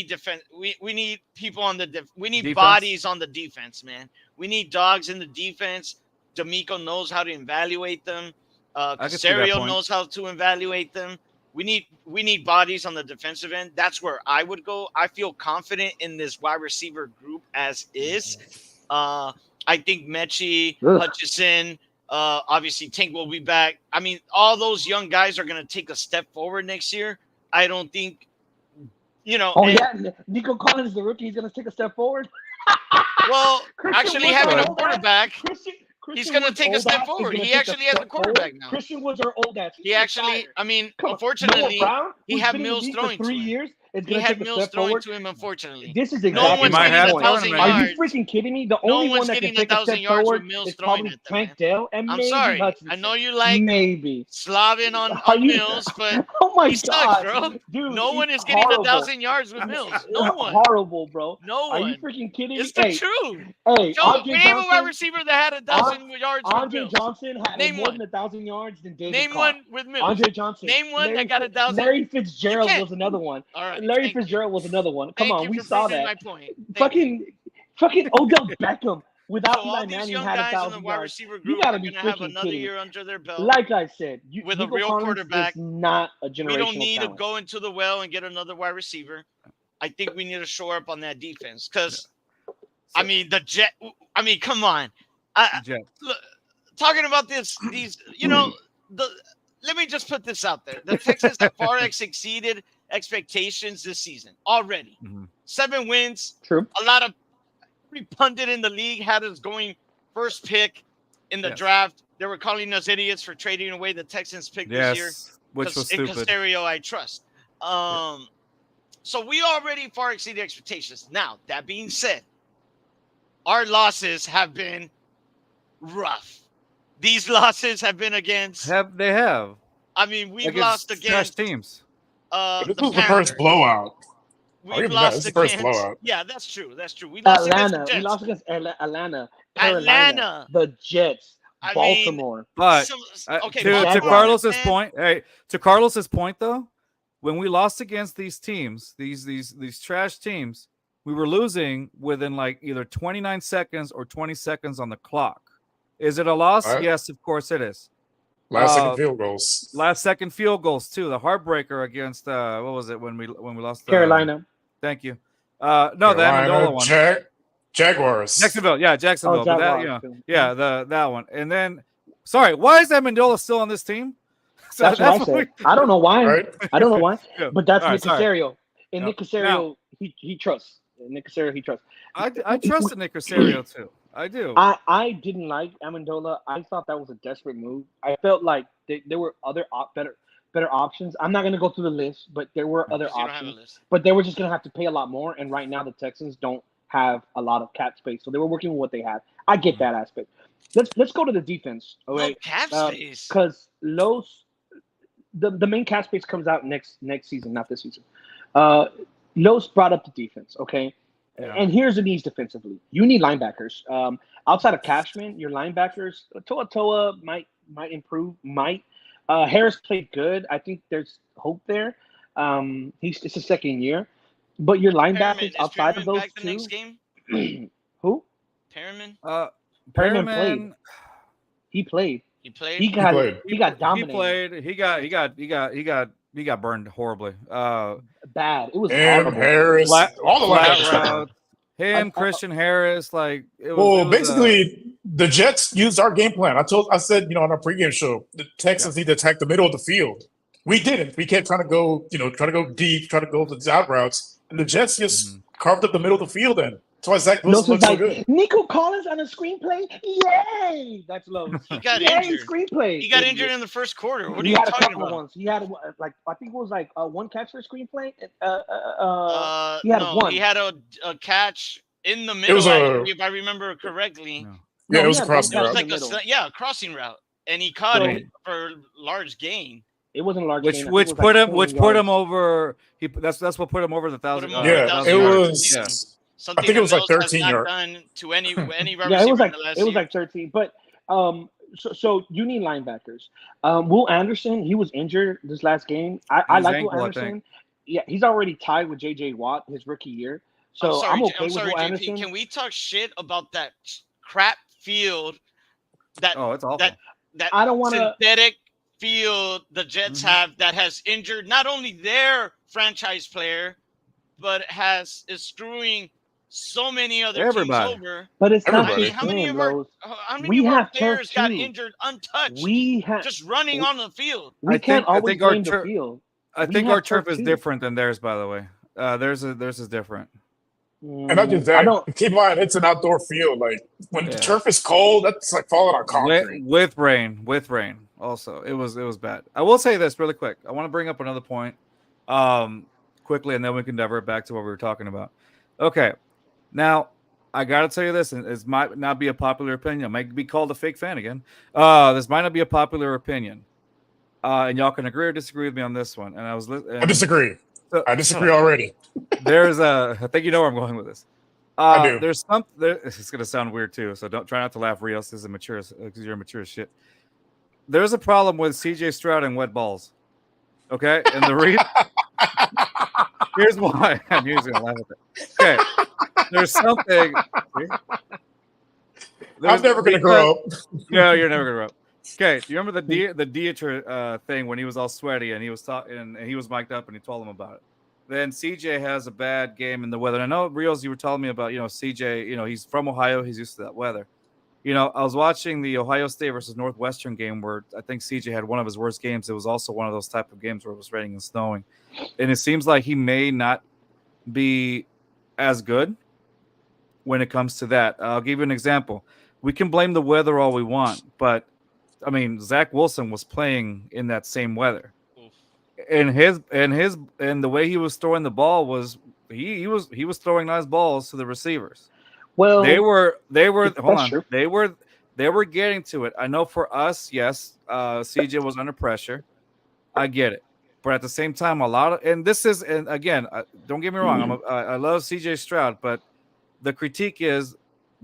defense. We need people on the we need defense. Bodies on the defense, man. We need dogs in the defense. D'Amico knows how to evaluate them. Casario knows how to evaluate them. We need bodies on the defensive end. That's where I would go. I feel confident in this wide receiver group as is. I think Mechie, Hutchison, obviously Tank will be back. I mean, all those young guys are going to take a step forward next year. I don't think, Nico Collins is the rookie. He's going to take a step forward. Well, actually having a quarterback, he's going to take a step forward. He actually has a quarterback now. Christian was our old ass. He actually, unfortunately, he had Mills throwing to 3 him. years. He had Mills throwing to him, unfortunately. This is exactly no one's getting 1,000 yards. Are you freaking kidding me? The only one that can take a step forward is probably Tank Dell and maybe sorry. Hutchinson. I know you like Slavin on Mills, but he sucks, bro. Dude, no one is getting 1,000 yards with Mills. No one. Horrible, bro. No one. Are you freaking kidding me? It's the truth. Hey, Joe, name a wide receiver that had 1,000 yards with Andre Mills. Johnson had more than 1,000 yards than David Name Carr. one with Mills. Andre Johnson. Name one that got 1,000. Larry Fitzgerald was another one. All right. Larry Fitzgerald was another one. Come on, we saw that. My point. Fucking Odell Beckham without Eli Manning had 1,000 yards. You gotta be freaking have another year under their belt. Like I said, with a real quarterback, not a generational we don't need talent. to go into the well and get another wide receiver. I think we need to shore up on that defense because, I mean, come on. Look, talking about these, let me just put this out there. The Texans have far exceeded expectations this season already. 7 wins. True. A lot of every pundit in the league had us going first pick in the draft. They were calling us idiots for trading away the Texans pick this year. Which was stupid. In Casario, I trust. So we already far exceeded expectations. Now, that being said, our losses have been rough. These losses have been against. They have. I mean, we've lost against teams. This was the first blowout. We've lost against. First blowout. Yeah, that's true. We lost Atlanta. against the Jets. We lost against Atlanta. Atlanta. The Jets. Baltimore. But to Carlos's point, to Carlos's point though, when we lost against these teams, these trash teams, we were losing within like either 29 seconds or 20 seconds on the clock. Is it a loss? Yes, of course it is. Last second field goals. Last second field goals too. The heartbreaker against what was it when we lost Carolina. Thank you. No, Carolina, the Amendola one. Jaguars. Jacksonville. Yeah, Jacksonville. Oh, but that, that one. And then sorry, why is Amendola still on this team? So that's what I said. I don't know why. Right? I don't know why. But that's Nick Caserio. And no. Nick Caserio, he trusts. Nick Caserio, he trusts. I trusted Nick Caserio too. I do. I didn't like Amendola. I thought that was a desperate move. I felt like there were other better options. I'm not going to go through the list, but there were other options. But they were just going to have to pay a lot more. And right now the Texans don't have a lot of cap space, so they were working with what they had. I get that aspect. Let's go to the defense. Okay, no cap space because the main cap space comes out next season, not this season. Los brought up the defense. Okay. Yeah. And here's the needs defensively. You need linebackers. Outside of Cashman, your linebackers, Toa might improve. Harris played good. I think there's hope there. It's his second year. But your linebackers outside of those back the next game? Who? Perriman? Perriman played. He played. He played. He got dominated. He played. He got burned horribly. Bad. It was horrible. Harris, all the routes. Him, Christian Harris, like it was. Basically, the Jets used our game plan. I said, on our pregame show, the Texans need to attack the middle of the field. We didn't. We kept trying to go, try to go deep, try to go the out routes, and the Jets just carved up the middle of the field. Then that's why Zach Wilson looks so good. Nico Collins on a screenplay, yay! That's low. He got injured. Screenplay. He got injured in the first quarter. What are you talking about? Ones. He had I think it was one catch for a screenplay. He had one. He had a catch in the middle. If I remember correctly. No. Yeah, it was a crossing route. It was like a crossing route, and he caught it for large gain. It wasn't a large gain. Which put him over. That's what put him over the 1,000. It was. Yeah. Something I think it was like 13 yards. Done to any it was like 13. But so you need linebackers. Will Anderson, he was injured this last game. I like Will Anderson. Yeah, he's already tied with J.J. Watt his rookie year. So I'm okay with Will Anderson. Can we talk shit about that crap field? It's awful. That I don't want to synthetic field the Jets have that has injured not only their franchise player, but is screwing so many other teams over. But it's not how many of our players got injured untouched? Just running on the field. We can't always blame the field. I think our turf is different than theirs, by the way. Theirs is different. And not just that, keep in mind, it's an outdoor field. Like when the turf is cold, that's like falling on concrete. With rain. Also, it was bad. I will say this really quick. I want to bring up another point quickly, and then we can divert back to what we were talking about. Okay. Now, I got to tell you this, and this might not be a popular opinion. I might be called a fake fan again. This might not be a popular opinion. And y'all can agree or disagree with me on this one. And I disagree. I disagree already. I think you know where I'm going with this. I do. There's it's going to sound weird too, so try not to laugh, Rios. This is immature because you're immature as shit. There's a problem with CJ Stroud and wet balls. Okay? And the reason here's why. I'm usually going to laugh at that. Okay. There's something. I'm never going to grow up. No, you're never going to grow up. Okay, do you remember the Dieter thing when he was all sweaty and he was talking and he was mic'd up and he told him about it? Then CJ has a bad game in the weather. And I know, Rios, you were telling me about, CJ, he's from Ohio. He's used to that weather. I was watching the Ohio State versus Northwestern game where I think CJ had one of his worst games. It was also one of those type of games where it was raining and snowing. And it seems like he may not be as good when it comes to that. I'll give you an example. We can blame the weather all we want, but I mean, Zach Wilson was playing in that same weather, and the way he was throwing the ball was he was throwing nice balls to the receivers. Well, they were they were getting to it. I know for us, yes, CJ was under pressure. I get it, but at the same time, and again, don't get me wrong, I love CJ Stroud, but the critique is.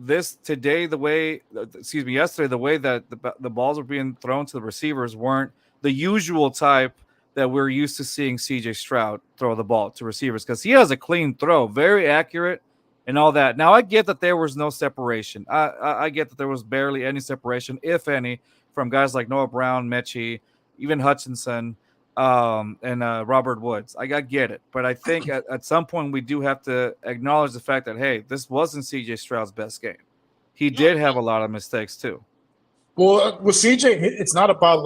Yesterday, the way that the balls were being thrown to the receivers weren't the usual type that we're used to seeing CJ Stroud throw the ball to receivers because he has a clean throw, very accurate and all that. Now, I get that there was no separation. I get that there was barely any separation, if any, from guys like Noah Brown, Mechie, even Hutchinson, and Robert Woods. I get it, but I think at some point we do have to acknowledge the fact that, hey, this wasn't CJ Stroud's best game. He did have a lot of mistakes too. Well, with CJ, it's not about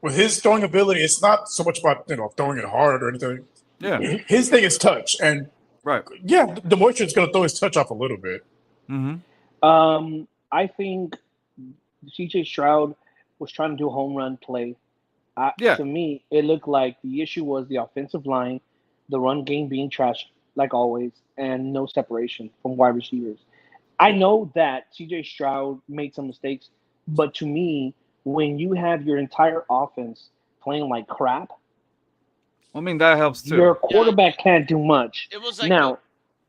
with his throwing ability. It's not so much about throwing it hard or anything. Yeah, his thing is touch, and right. Yeah, the moisture is going to throw his touch off a little bit. Mm-hmm. I think CJ Stroud was trying to do a home run play. To me, it looked like the issue was the offensive line, the run game being trashed like always, and no separation from wide receivers. I know that CJ Stroud made some mistakes, but to me, when you have your entire offense playing like crap, I mean that helps too. Your quarterback can't do much. It was like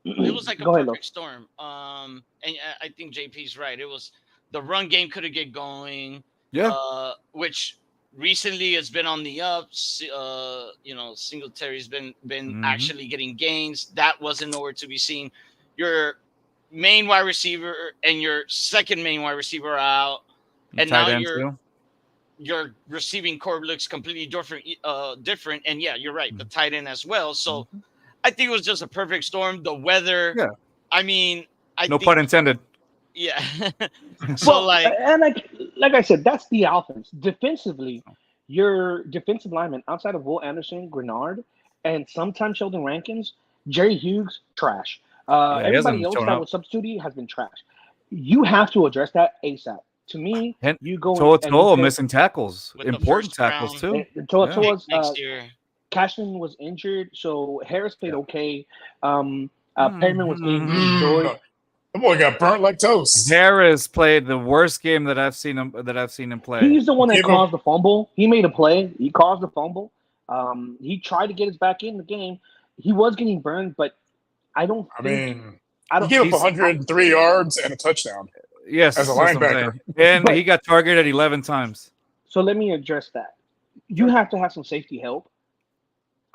it was like a perfect storm. And I think JP's right. It was the run game couldn't get going. Yeah. Which recently has been on the ups. Singletary's been actually getting gains. That wasn't nowhere to be seen. Your main wide receiver and your second main wide receiver are out, and now your receiving core looks completely different. And yeah, you're right, the tight end as well. So I think it was just a perfect storm. The weather. Yeah. I mean, no pun intended. Yeah. So like I said, that's the offense. Defensively, your defensive lineman outside of Will Anderson, Grenard, and sometimes Sheldon Rankins, Jerry Hughes, trash. Everybody else that was substituting has been trash. You have to address that ASAP. To me, you go Toa missing tackles, important tackles too. Toa's Cashman was injured, so Harris played okay. Perryman was getting destroyed. The boy got burnt like toast. Harris played the worst game that I've seen him play. He's the one that caused the fumble. He made a play. He caused the fumble. He tried to get us back in the game. He was getting burned, but I don't. He gave up 103 yards and a touchdown. Yes, as a linebacker, and he got targeted 11 times. So let me address that. You have to have some safety help.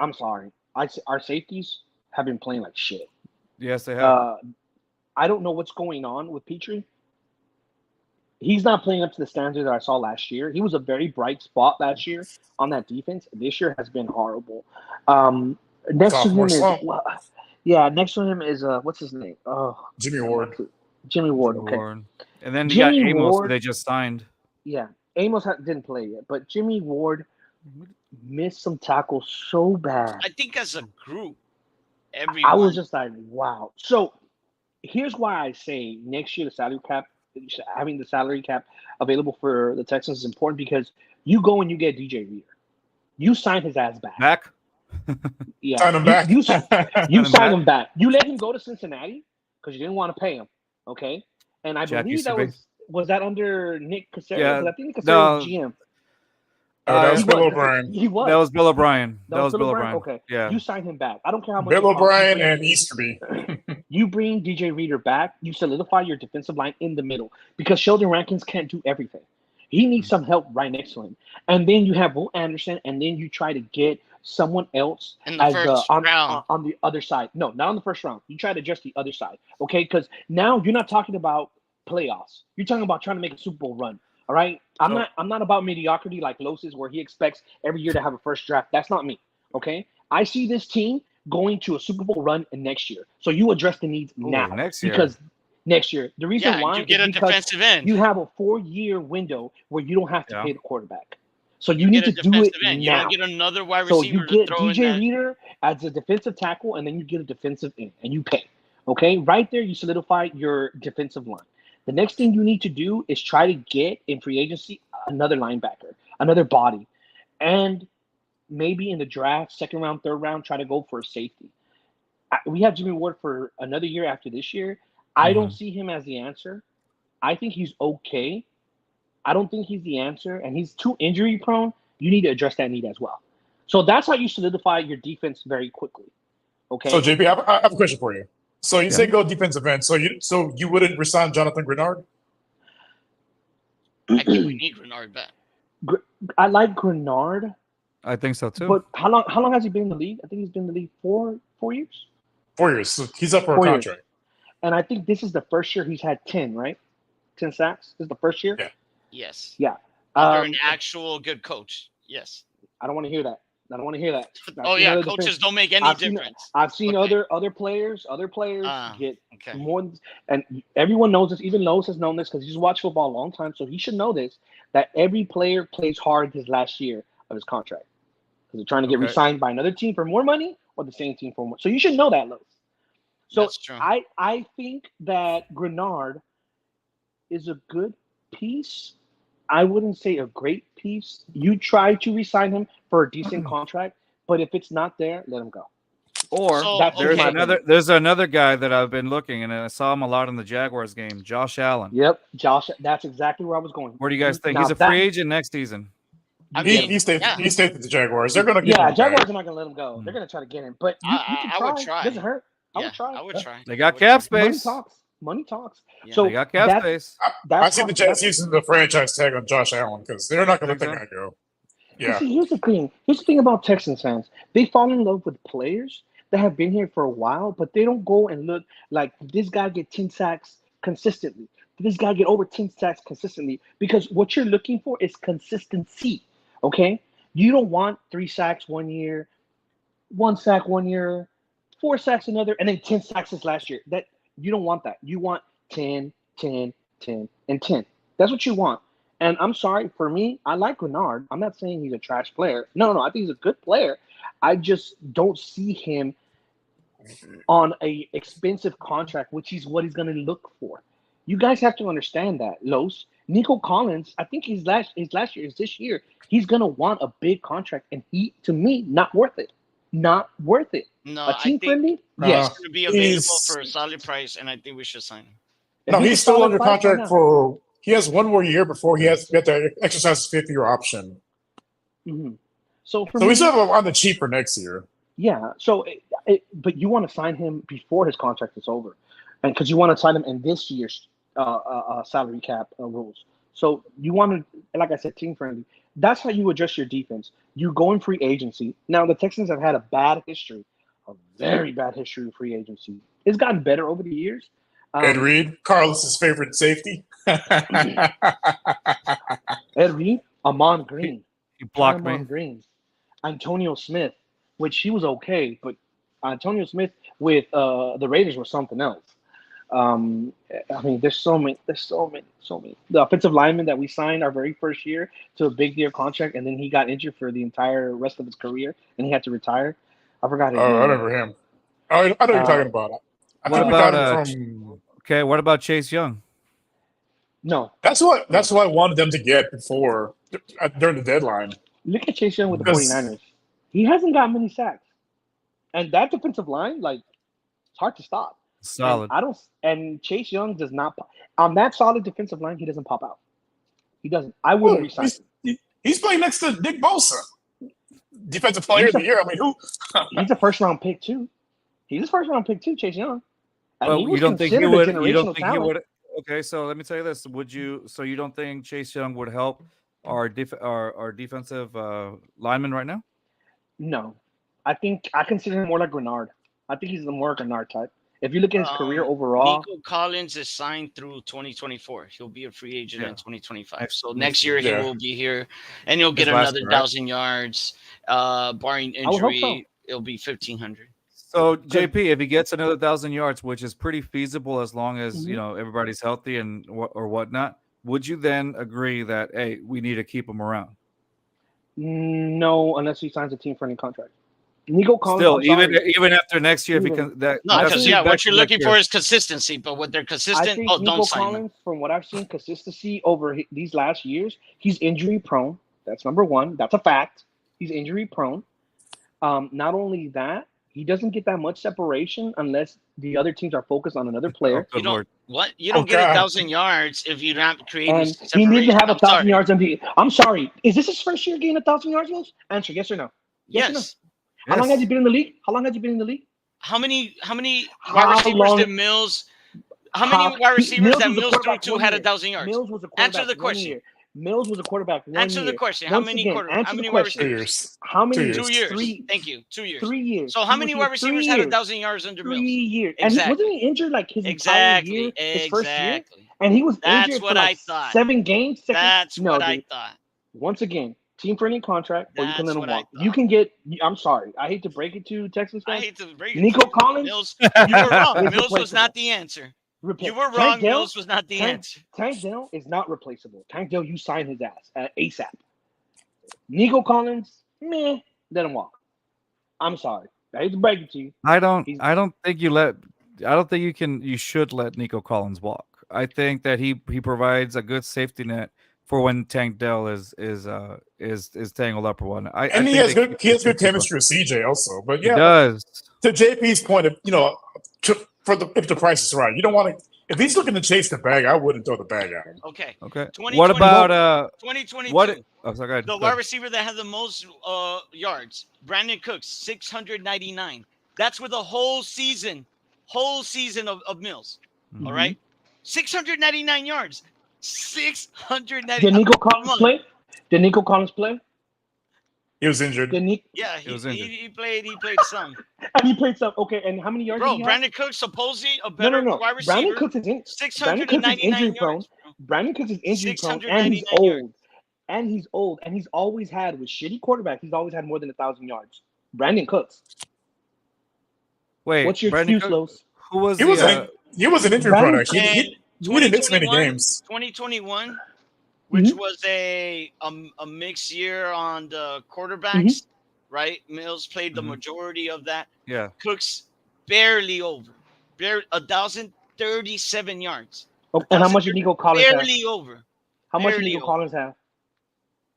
I'm sorry, our safeties have been playing like shit. Yes, they have. I don't know what's going on with Petrie. He's not playing up to the standard that I saw last year. He was a very bright spot last year on that defense. This year has been horrible. Next to him is what's his name? Jimmy Ward. Jimmy Ward. Okay. And then you got Amos, who they just signed. Yeah, Amos didn't play yet, but Jimmy Ward missed some tackles so bad. I think as a group, I was just like, wow. So here's why I say next year having the salary cap available for the Texans is important, because you go and you get DJ Reader. You sign his ass back. Yeah. Sign him back. You sign him back. You let him go to Cincinnati because you didn't want to pay him. Okay. And I believe that was that under Nick Cassero? Yeah. I think Nick Cassero was GM. That was Bill O'Brien. He was. That was Bill O'Brien. That was Bill O'Brien. Okay. Yeah. You sign him back. I don't care how much. Bill O'Brien and Easterby. You bring DJ Reader back. You solidify your defensive line in the middle, because Sheldon Rankins can't do everything. He needs some help right next to him. And then you have Will Anderson, and then you try to get someone else in the first round on the other side. No, not on the first round. You try to adjust the other side, okay? Because now you're not talking about playoffs. You're talking about trying to make a Super Bowl run. All right, I'm not about mediocrity like Los's, where he expects every year to have a first draft. That's not me. Okay, I see this team going to a Super Bowl run in next year. So you address the needs now. Next year. Because next year, the reason why you get a defensive end. You have a 4-year window where you don't have to pay the quarterback. So you need to do it now. You don't get another wide receiver. So you get DJ Reader as a defensive tackle, and then you get a defensive end, and you pay. Okay, right there, you solidify your defensive line. The next thing you need to do is try to get in free agency another linebacker, another body, and maybe in the draft, second round, third round, try to go for a safety. We have Jimmy Ward for another year after this year. I don't see him as the answer. I think he's okay. I don't think he's the answer, and he's too injury prone. You need to address that need as well. So that's how you solidify your defense very quickly. Okay. So JP, I have a question for you. So you say go defensive end. So you wouldn't resign Jonathan Grenard? I think we need Grenard back. I like Grenard. I think so too. But how long has he been in the league? I think he's been in the league 4 years. 4 years. So he's up for a contract. And I think this is the first year he's had 10, right? 10 sacks. This is the first year. Yeah. Yes. Yeah. under an actual good coach. Yes. I don't want to hear that. Oh yeah, coaches don't make any difference. I've seen other players get more, and everyone knows this. Even Lowe's has known this because he's watched football a long time, so he should know this. That every player plays hard his last year of his contract because they're trying to get re-signed by another team for more money or the same team for more. So you should know that, Lowe's. So that's true. I think that Grenard is a good piece. I wouldn't say a great piece. You try to re-sign him for a decent contract, but if it's not there, let him go. Or there's another guy that I've been looking, and I saw him a lot in the Jaguars game, Josh Allen. Yep, Josh. That's exactly where I was going. Where do you guys think? He's a free agent next season. He stayed with the Jaguars. They're going to get him. Jaguars are not going to let him go. They're going to try to get him, but I would try. It doesn't hurt. I would try. They got cap space. Money talks. Yeah, so they got cap space. I see the Jets using the franchise tag on Josh Allen because they're not going to let that guy go. Yeah. See, here's the thing. Here's the thing about Texans fans. They fall in love with players that have been here for a while, but they don't go and look like this guy get 10 sacks consistently. This guy get over 10 sacks consistently because what you're looking for is consistency. Okay, you don't want 3 sacks 1 year, 1 sack 1 year, 4 sacks another, and then 10 sacks this last year. That you don't want that. You want 10, 10, 10, and 10. That's what you want. And I'm sorry, for me, I like Grenard. I'm not saying he's a trash player. No, I think he's a good player. I just don't see him on a expensive contract, which is what he's going to look for. You guys have to understand that, Los. Nico Collins, I think his last year is this year. He's going to want a big contract, and he, to me, not worth it. Not worth it. No, I think friendly? Yes. He's going to be available for a solid price, and I think we should sign him. No, he's still under contract for. He has 1 more year before he has to exercise his 5th-year option. Mm-hmm. So we still have him on the cheap for next year. Yeah. So, but you want to sign him before his contract is over, and because you want to sign him in this year's salary cap rules. So you want to, like I said, team friendly. That's how you adjust your defense. You go in free agency. Now the Texans have had a very bad history of free agency. It's gotten better over the years. Ed Reed, Carlos's favorite safety. Ed Reed, Amon Green. He blocked me. Green. Antonio Smith, which he was okay, but Antonio Smith with the Raiders was something else. I mean, there's so many. The offensive linemen that we signed our very first year to a big year contract, and then he got injured for the entire rest of his career, and he had to retire. I forgot his name. I remember him. I know what you're talking about. What about Chase Young? No, that's what I wanted them to get before during the deadline. Look at Chase Young with the 49ers. He hasn't got many sacks, and that defensive line, like, it's hard to stop. Solid. And Chase Young does not on that solid defensive line. He doesn't pop out. He doesn't. I wouldn't resign him. He's playing next to Nick Bosa, defensive player of the year. I mean, who? He's a first-round pick too. Chase Young. Well, you don't think he would? You don't think he would? Okay, so let me tell you this: So you don't think Chase Young would help our defensive lineman right now? No, I consider him more like Grenard. I think he's the more Grenard type. If you look at his career overall, Nico Collins is signed through 2024. He'll be a free agent in 2025. So next year he will be here, and he'll get another 1,000 yards. Barring injury, it'll be 1,500. So JP, if he gets another 1,000 yards, which is pretty feasible as long as everybody's healthy and whatnot, would you then agree that we need to keep him around? No, unless he signs a team-friendly contract. Nico Collins, still, even after next year, if he can, because what you're looking for is consistency. But what they're consistent, don't sign him. From what I've seen, consistency over these last years, he's injury prone. That's number one. That's a fact. He's injury prone. Not only that, he doesn't get that much separation unless the other teams are focused on another player. You don't get 1,000 yards if you're not creating separation. He needs to have 1,000 yards. I'm sorry. Is this his first year getting 1,000 yards? Answer yes or no. Yes. Or no? How long has he been in the league? How many wide receivers did Mills? How many wide receivers that Mills threw to had 1,000 yards? Mills was a quarterback. Answer the question. Mills was a quarterback. Answer the question. How many wide receivers? How many? 2 years. Thank you. 2 years. 3 years. So how many wide receivers had 1,000 yards under Mills? 3 years. Exactly. And wasn't he injured like his entire year, his first year? And he was injured for like 7 games. That's what I thought. once again, team friendly contract, or you can let him walk. You can get. I'm sorry, I hate to break it to Texas fans. I hate to break it. Nico Collins, Mills, you were wrong. Mills was not the answer. You were wrong. Mills was not the answer. Tank Dell is not replaceable. Tank Dell, you sign his ass ASAP. Nico Collins, meh, let him walk. I'm sorry. I hate to break it to you. I don't think you should let Nico Collins walk. I think that he provides a good safety net for when Tank Dell is tangled up or one. He has good chemistry with CJ also. But yeah, he does. To JP's point of if the price is right, you don't want to. If he's looking to chase the bag, I wouldn't throw the bag at him. Okay. What about 2022? Sorry, the wide receiver that had the most yards, Brandon Cooks, 699. That's with a whole season of Mills. Mm-hmm. All right, 699 yards. 699. Did Nico Collins play? He was injured. He was injured. He played some. And he played some. Okay, and how many yards? Bro, Brandon Cooks supposedly a better wide receiver. Brandon Cooks is 699 yards. Brandon Cooks is injury prone, and he's old. Yards. And he's old, and he's always had with shitty quarterbacks. He's always had more than 1,000 yards. Brandon Cooks. Wait, what's your excuse, Los? He was an injury prone. Actually, he didn't miss many games. 2021. Which was a mixed year on the quarterbacks, right? Mills played the majority of that. Yeah. Cooks barely over. 1,037 yards. Okay, and how much did Nico Collins have? Barely over. How much did Nico Collins have?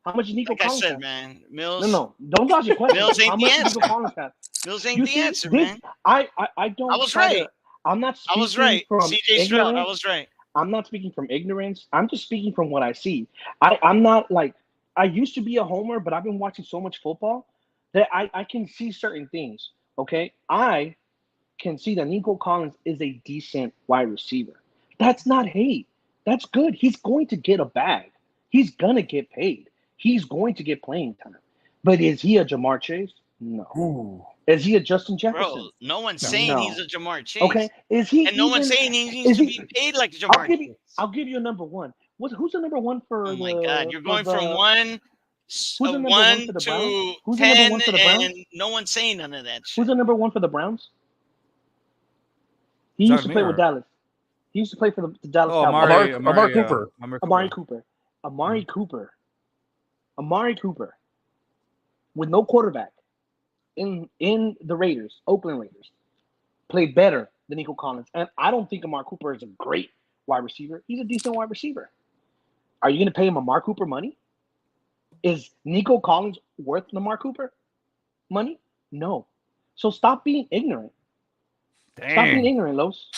How much did Nico Collins have? Like I said, man, Mills. No. Don't dodge your question. Mills ain't the answer. Nico Collins have? Mills ain't the answer, man. I don't. I was right. I'm not speaking I was right. CJ Stroud, I was right. I'm not speaking from ignorance. I'm just speaking from what I see. I'm not like I used to be a homer, but I've been watching so much football that I can see certain things. Okay, I can see that Nico Collins is a decent wide receiver. That's not hate. That's good. He's going to get a bag. He's gonna get paid. He's going to get playing time. But is he a Jamar Chase? No. Ooh. Is he a Justin Jefferson? Bro, no one's saying he's a Jamar Chase. Okay, is he? And no one's saying he needs to be paid like Jamar Chase. I'll give you a number one. Who's the number one for? Oh my God, you're going from one to 10, and no one's saying none of that shit. Who's the number one for the Browns? He used to play with Dallas. He used to play for the Dallas Cowboys. Amari Cooper. Amari Cooper. With no quarterback in the Raiders, Oakland Raiders, played better than Nico Collins. And I don't think Amari Cooper is a great wide receiver. He's a decent wide receiver. Are you going to pay him Amari Cooper money? Is Nico Collins worth Amari Cooper money? No. So stop being ignorant. Dang. Stop being ignorant, Los.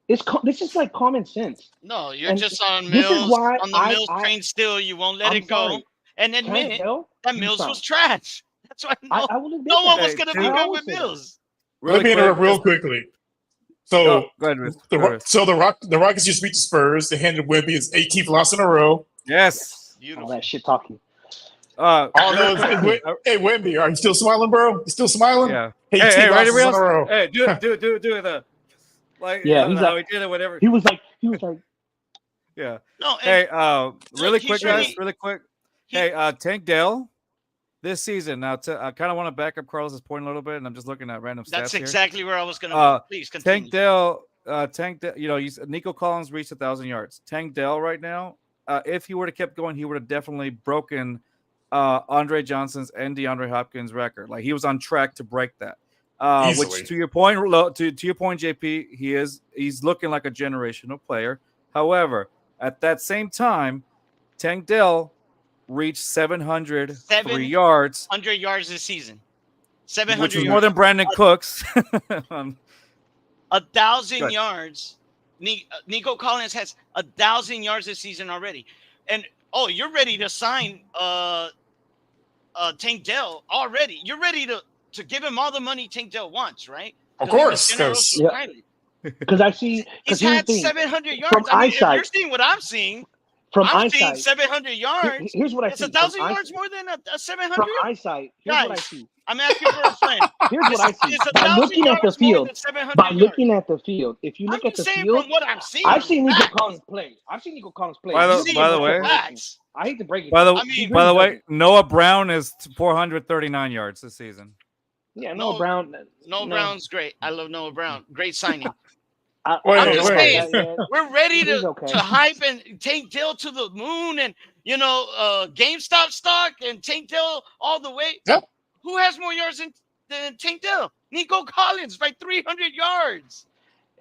This is like common sense. No, you're just on Mills. On the Mills train still. You won't let it go. And admit that Mills was trash. That's why no one was going to be good with Mills. Let me interrupt real quickly. So, go ahead, the Rockets just beat the Spurs. They handed Wemby his 18th loss in a row. Yes. All that shit talking. Hey, Wemby, are you still smiling, bro? You still smiling? Yeah. Hey, ready, real? Hey, do it. Like, yeah, he's like, he did it, whatever. He was like, yeah. No. Hey, really quick, guys. Really quick. Hey, Tank Dell, this season. Now, I kind of want to back up Carlos's point a little bit, and I'm just looking at random stats. That's exactly where I was going to. Please continue. Tank Dell. You know, Nico Collins reached 1,000 yards. Tank Dell right now, if he would have kept going, he would have definitely broken Andre Johnson's and DeAndre Hopkins' record. Like, he was on track to break that. Which, to your point, JP, he's looking like a generational player. However, at that same time, Tank Dell reached 703 yards. 100 yards this season. 700 which is more than Brandon Cooks. 1,000 yards. Nico Collins has 1,000 yards this season already. And, you're ready to sign Tank Dell already. You're ready to give him all the money Tank Dell wants, right? Of course. Because I see. He's had 700 yards. If you're seeing what I'm seeing, I'm seeing 700 yards. Here's what I see. It's 1,000 yards more than a 700. From eyesight, here's what I see. I'm asking for a friend. Here's what I see. By looking at the field, if you look at the field, from what I'm seeing, I've seen Nico Collins play. By the way, I hate to break it. By the way, Noah Brown is 439 yards this season. Yeah, Noah Brown. Noah Brown's great. I love Noah Brown. Great signing. I'm just saying, we're ready to hype and take Dill to the moon and, GameStop stock and Tank Dill all the way. Yep. Who has more yards than Tank Dill? Nico Collins, like 300 yards.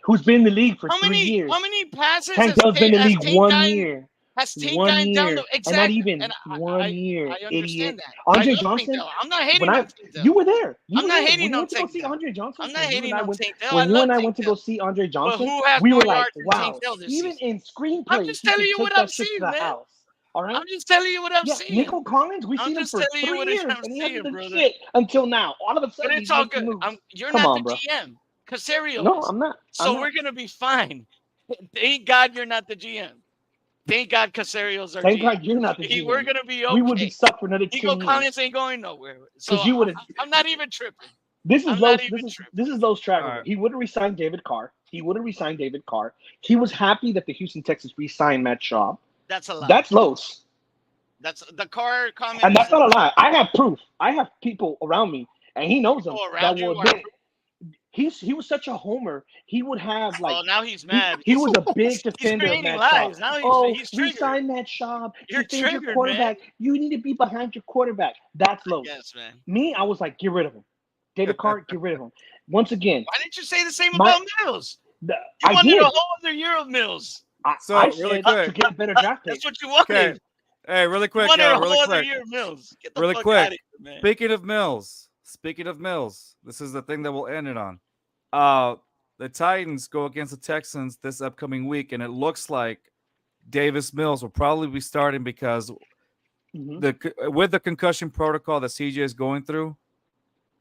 Who's been in the league for 3 years? How many passes Tank Dill's been in the league 1 year. Has Tank gone down the exactly? And not even 1 year. I understand that. Andre Johnson. I'm not hating on Tank Dill. You were there. I'm not hating on Tank Dill. I'm not hating on Tank Dill. When you and I went to go see Andre Johnson, we were like, wow. Even in screenplays, I'm just telling you what I've seen, man. All right. I'm just telling you what I've seen. Nico Collins, we've seen him for 3 years, and he hasn't done shit until now. All of a sudden, but it's all good. You're not the GM. Casario. No, I'm not. So we're gonna be fine. Thank God you're not the GM. Thank God Casario's our GM. Thank God you're not the GM. We're gonna be okay. We would be stuck for another 10 years. Nico Collins ain't going nowhere. So I'm not even tripping. This is Lowe's track record. He would have resigned David Carr. He was happy that the Houston Texans re-signed Matt Schaub. That's a lie. That's Lowe's. That's the Carr comment. And that's not a lie. I have proof. I have people around me, and he knows them. He was such a homer. He would have like. Oh, now he's mad. He was a big defender of Matt Schaub. Now he's triggered. Resign Matt Schaub. You're triggered, your quarterback. Man. You need to be behind your quarterback. That's low. Yes, man. Me, I was like, get rid of him. David Carr, get rid of him. Once again. Why didn't you say the same about Mills? You I wanted did. a whole other year of Mills. I really quick. To get a better draft pick. That's what you wanted. Okay. Hey, really quick. You wanted a whole really other quick. year of Mills. Get the really fuck quick. out of here, man. Speaking of Mills, this is the thing that we'll end it on. The Titans go against the Texans this upcoming week, and it looks like Davis Mills will probably be starting because with the concussion protocol that CJ is going through,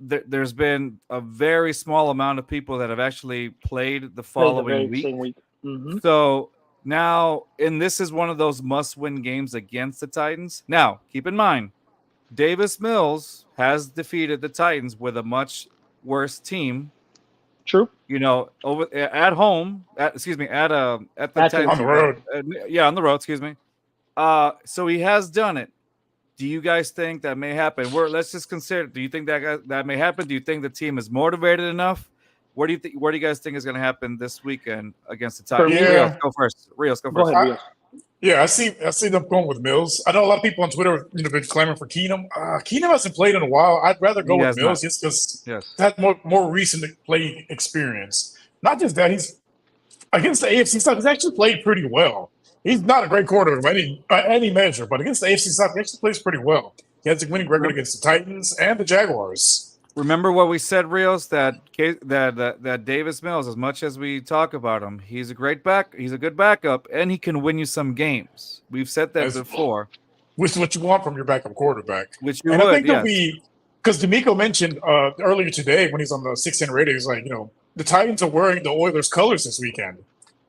there's been a very small amount of people that have actually played the following week. So now, and this is one of those must-win games against the Titans. Now, keep in mind, Davis Mills has defeated the Titans with a much worse team. True. Over at home, at the Titans, on the road. On the road. Excuse me. So he has done it. Do you guys think that may happen? Let's just consider. Do you think that may happen? Do you think the team is motivated enough? What do you guys think is going to happen this weekend against the Titans? Yeah. Rios, go first. Go ahead, Rios. I see them going with Mills. I know a lot of people on Twitter have been clamoring for Keenum. Keenum hasn't played in a while. I'd rather go with Mills just because that more recent play experience. Not just that, he's against the AFC side. He's actually played pretty well. He's not a great quarterback by any measure, but against the AFC side, he actually plays pretty well. He has a winning record against the Titans and the Jaguars. Remember what we said, Rios, that Davis Mills, as much as we talk about him, he's a good backup, and he can win you some games. We've said that before. Which is what you want from your backup quarterback. Which you and would, I think there'll be, because D'Amico mentioned earlier today when he's on the 610 radio, he's like, the Titans are wearing the Oilers colors this weekend.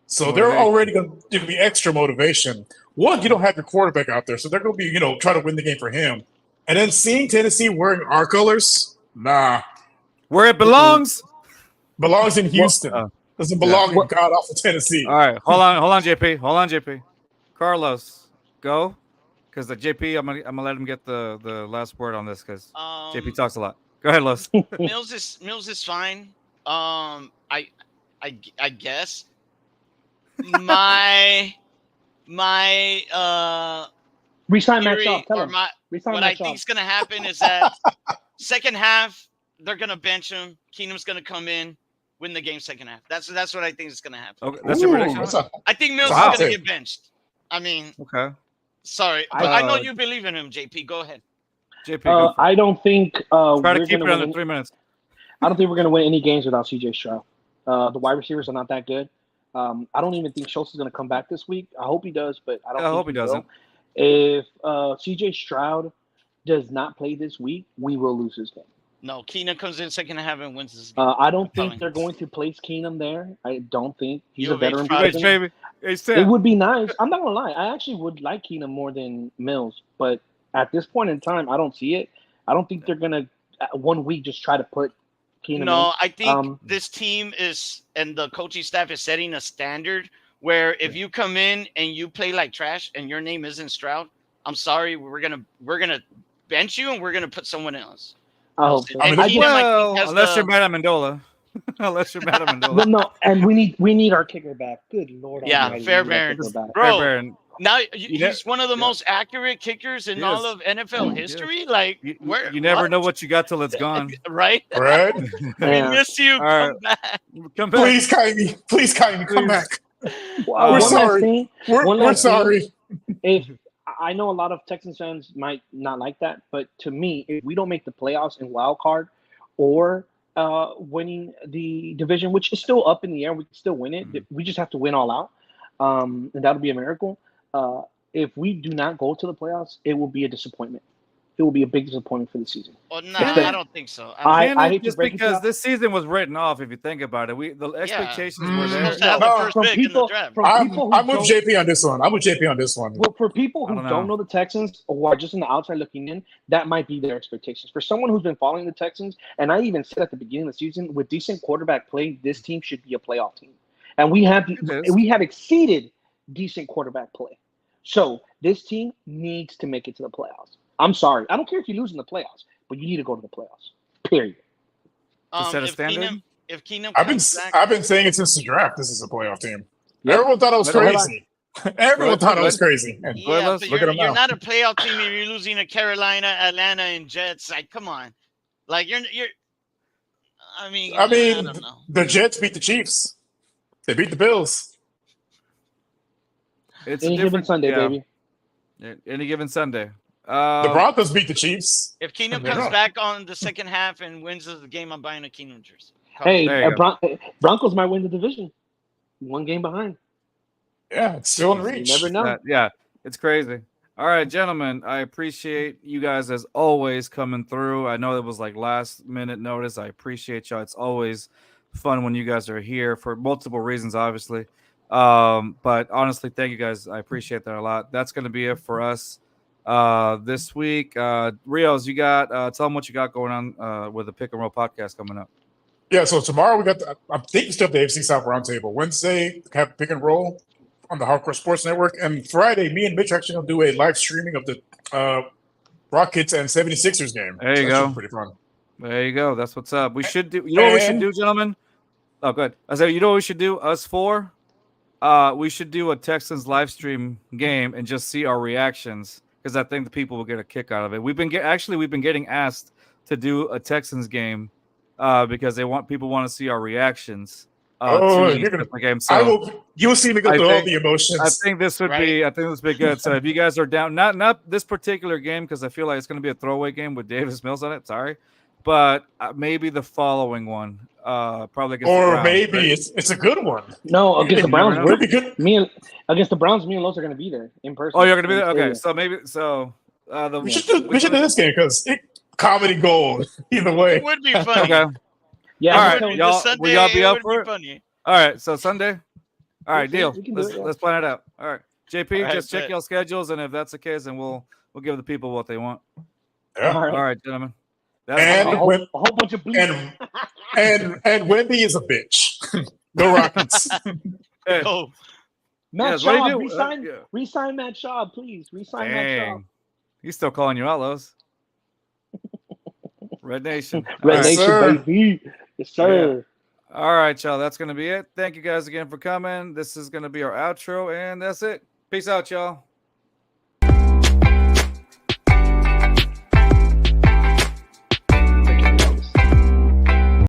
So they're already going to be extra motivation. One, you don't have your quarterback out there, so they're going to be, try to win the game for him. And then seeing Tennessee wearing our colors, nah. Where it belongs? Belongs in Houston. Doesn't belong in god-awful Tennessee. All right. Hold on, JP. Carlos, go. Because the JP, I'm gonna let him get the last word on this because JP talks a lot. Go ahead, Los. Mills is fine. I guess. My resign Matt Schaub. Tell him. What I think is gonna happen is that second half they're gonna bench him. Keenum's gonna come in, win the game second half. That's what I think is gonna happen. Okay, that's your prediction. I think Mills is gonna get benched. I mean, okay. Sorry, but I know you believe in him, JP. Go ahead. JP, I don't think try to keep it under 3 minutes. I don't think we're gonna win any games without CJ Stroud. The wide receivers are not that good. I don't even think Schultz is going to come back this week. I hope he does, but I hope he doesn't. If CJ Stroud does not play this week, we will lose this game. No, Keenum comes in second half and wins this game. I don't think they're going to place Keenum there. I don't think he's a veteran. It would be nice. I'm not going to lie. I actually would like Keenum more than Mills, but at this point in time, I don't see it. I don't think they're going to 1 week just try to put Keenum No, in. I think this team is, and the coaching staff is setting a standard where if you come in and you play like trash and your name isn't Stroud, I'm sorry, we're gonna bench you and we're gonna put someone else. I hope so. Unless you're Matt Amendola. Unless you're Matt Amendola. No, and we need our kicker back. Good Lord. Yeah, Fairbairn. Bro, now he's one of the most accurate kickers in all of NFL history. Like, you never know what you got till it's gone. Right? Right? We miss you. Come back. Please, Kylie. Please, Kylie, come back. We're sorry. We're sorry. If I know a lot of Texans fans might not like that, but to me, if we don't make the playoffs in wild card or winning the division, which is still up in the air, we can still win it. We just have to win all out, and that'll be a miracle. If we do not go to the playoffs, it will be a disappointment. It will be a big disappointment for the season. Well, no, I don't think so. I hate just because this season was written off. If you think about it, the expectations were there. I'm with JP on this one. Well, for people who don't know the Texans or are just on the outside looking in, that might be their expectations. For someone who's been following the Texans, and I even said at the beginning of the season, with decent quarterback play, this team should be a playoff team, and we have exceeded decent quarterback play. So this team needs to make it to the playoffs. I'm sorry. I don't care if you lose in the playoffs, but you need to go to the playoffs. Period. To set a standard? If Keenum I've been saying it since the draft. This is a playoff team. Yep. Everyone thought I was crazy. Everyone thought I was crazy. Yeah, but you're not a playoff team if you're losing to Carolina, Atlanta, and Jets. Like, come on. Like, you're. I mean, I don't know. The Jets beat the Chiefs. They beat the Bills. It's any given Sunday, baby. Any given Sunday. The Broncos beat the Chiefs. If Keenum comes back on the second half and wins the game, I'm buying a Keenum jersey. Hey, Broncos might win the division. 1 game behind. Yeah, it's still in reach. You never know. Yeah, it's crazy. All right, gentlemen, I appreciate you guys as always coming through. I know it was like last minute notice. I appreciate y'all. It's always fun when you guys are here for multiple reasons, obviously. But honestly, thank you guys. I appreciate that a lot. That's going to be it for us this week. Rios, you got tell them what you got going on with the Pick and Roll podcast coming up. Yeah, so tomorrow we got I think we still have the AFC South Roundtable. Wednesday, have Pick and Roll on the Hardcore Sports Network, and Friday, me and Mitch are actually gonna do a live streaming of the Rockets and 76ers game. There you go. Pretty fun. There you go. That's what's up. We should do. You know what we should do, gentlemen? Oh, good. I said, you know what we should do? Us four. We should do a Texans live stream game and just see our reactions, because I think the people will get a kick out of it. We've been getting asked to do a Texans game because people want to see our reactions. Game. So you'll see me go through all the emotions. I think this would be good. So if you guys are down, not this particular game, because I feel like it's going to be a throwaway game with Davis Mills on it. Sorry, but maybe the following one, probably against the Browns, maybe right? it's a good one. No, against the Browns, against the Browns, me and Los are going to be there in person. Oh, you're going to be there. Okay, so maybe we should do this game because comedy gold either way. It would be funny. Okay. Yeah, all right, y'all, will y'all be up for it? Funny. All right, so Sunday. All right, deal. Let's plan it out. All right, JP, just check your schedules, and if that's the case, then we'll give the people what they want. Yeah. All right, gentlemen. A whole bunch of bleeding. and Wendy is a bitch. No Rockets. Hey. Oh. Matt Schaub, resign Matt Schaub, please. Resign Matt Schaub. He's still calling you out, Los. Red Nation. Red Nation, baby. Yes, sir. Yeah. All right, y'all. That's going to be it. Thank you guys again for coming. This is going to be our outro, and that's it. Peace out, y'all.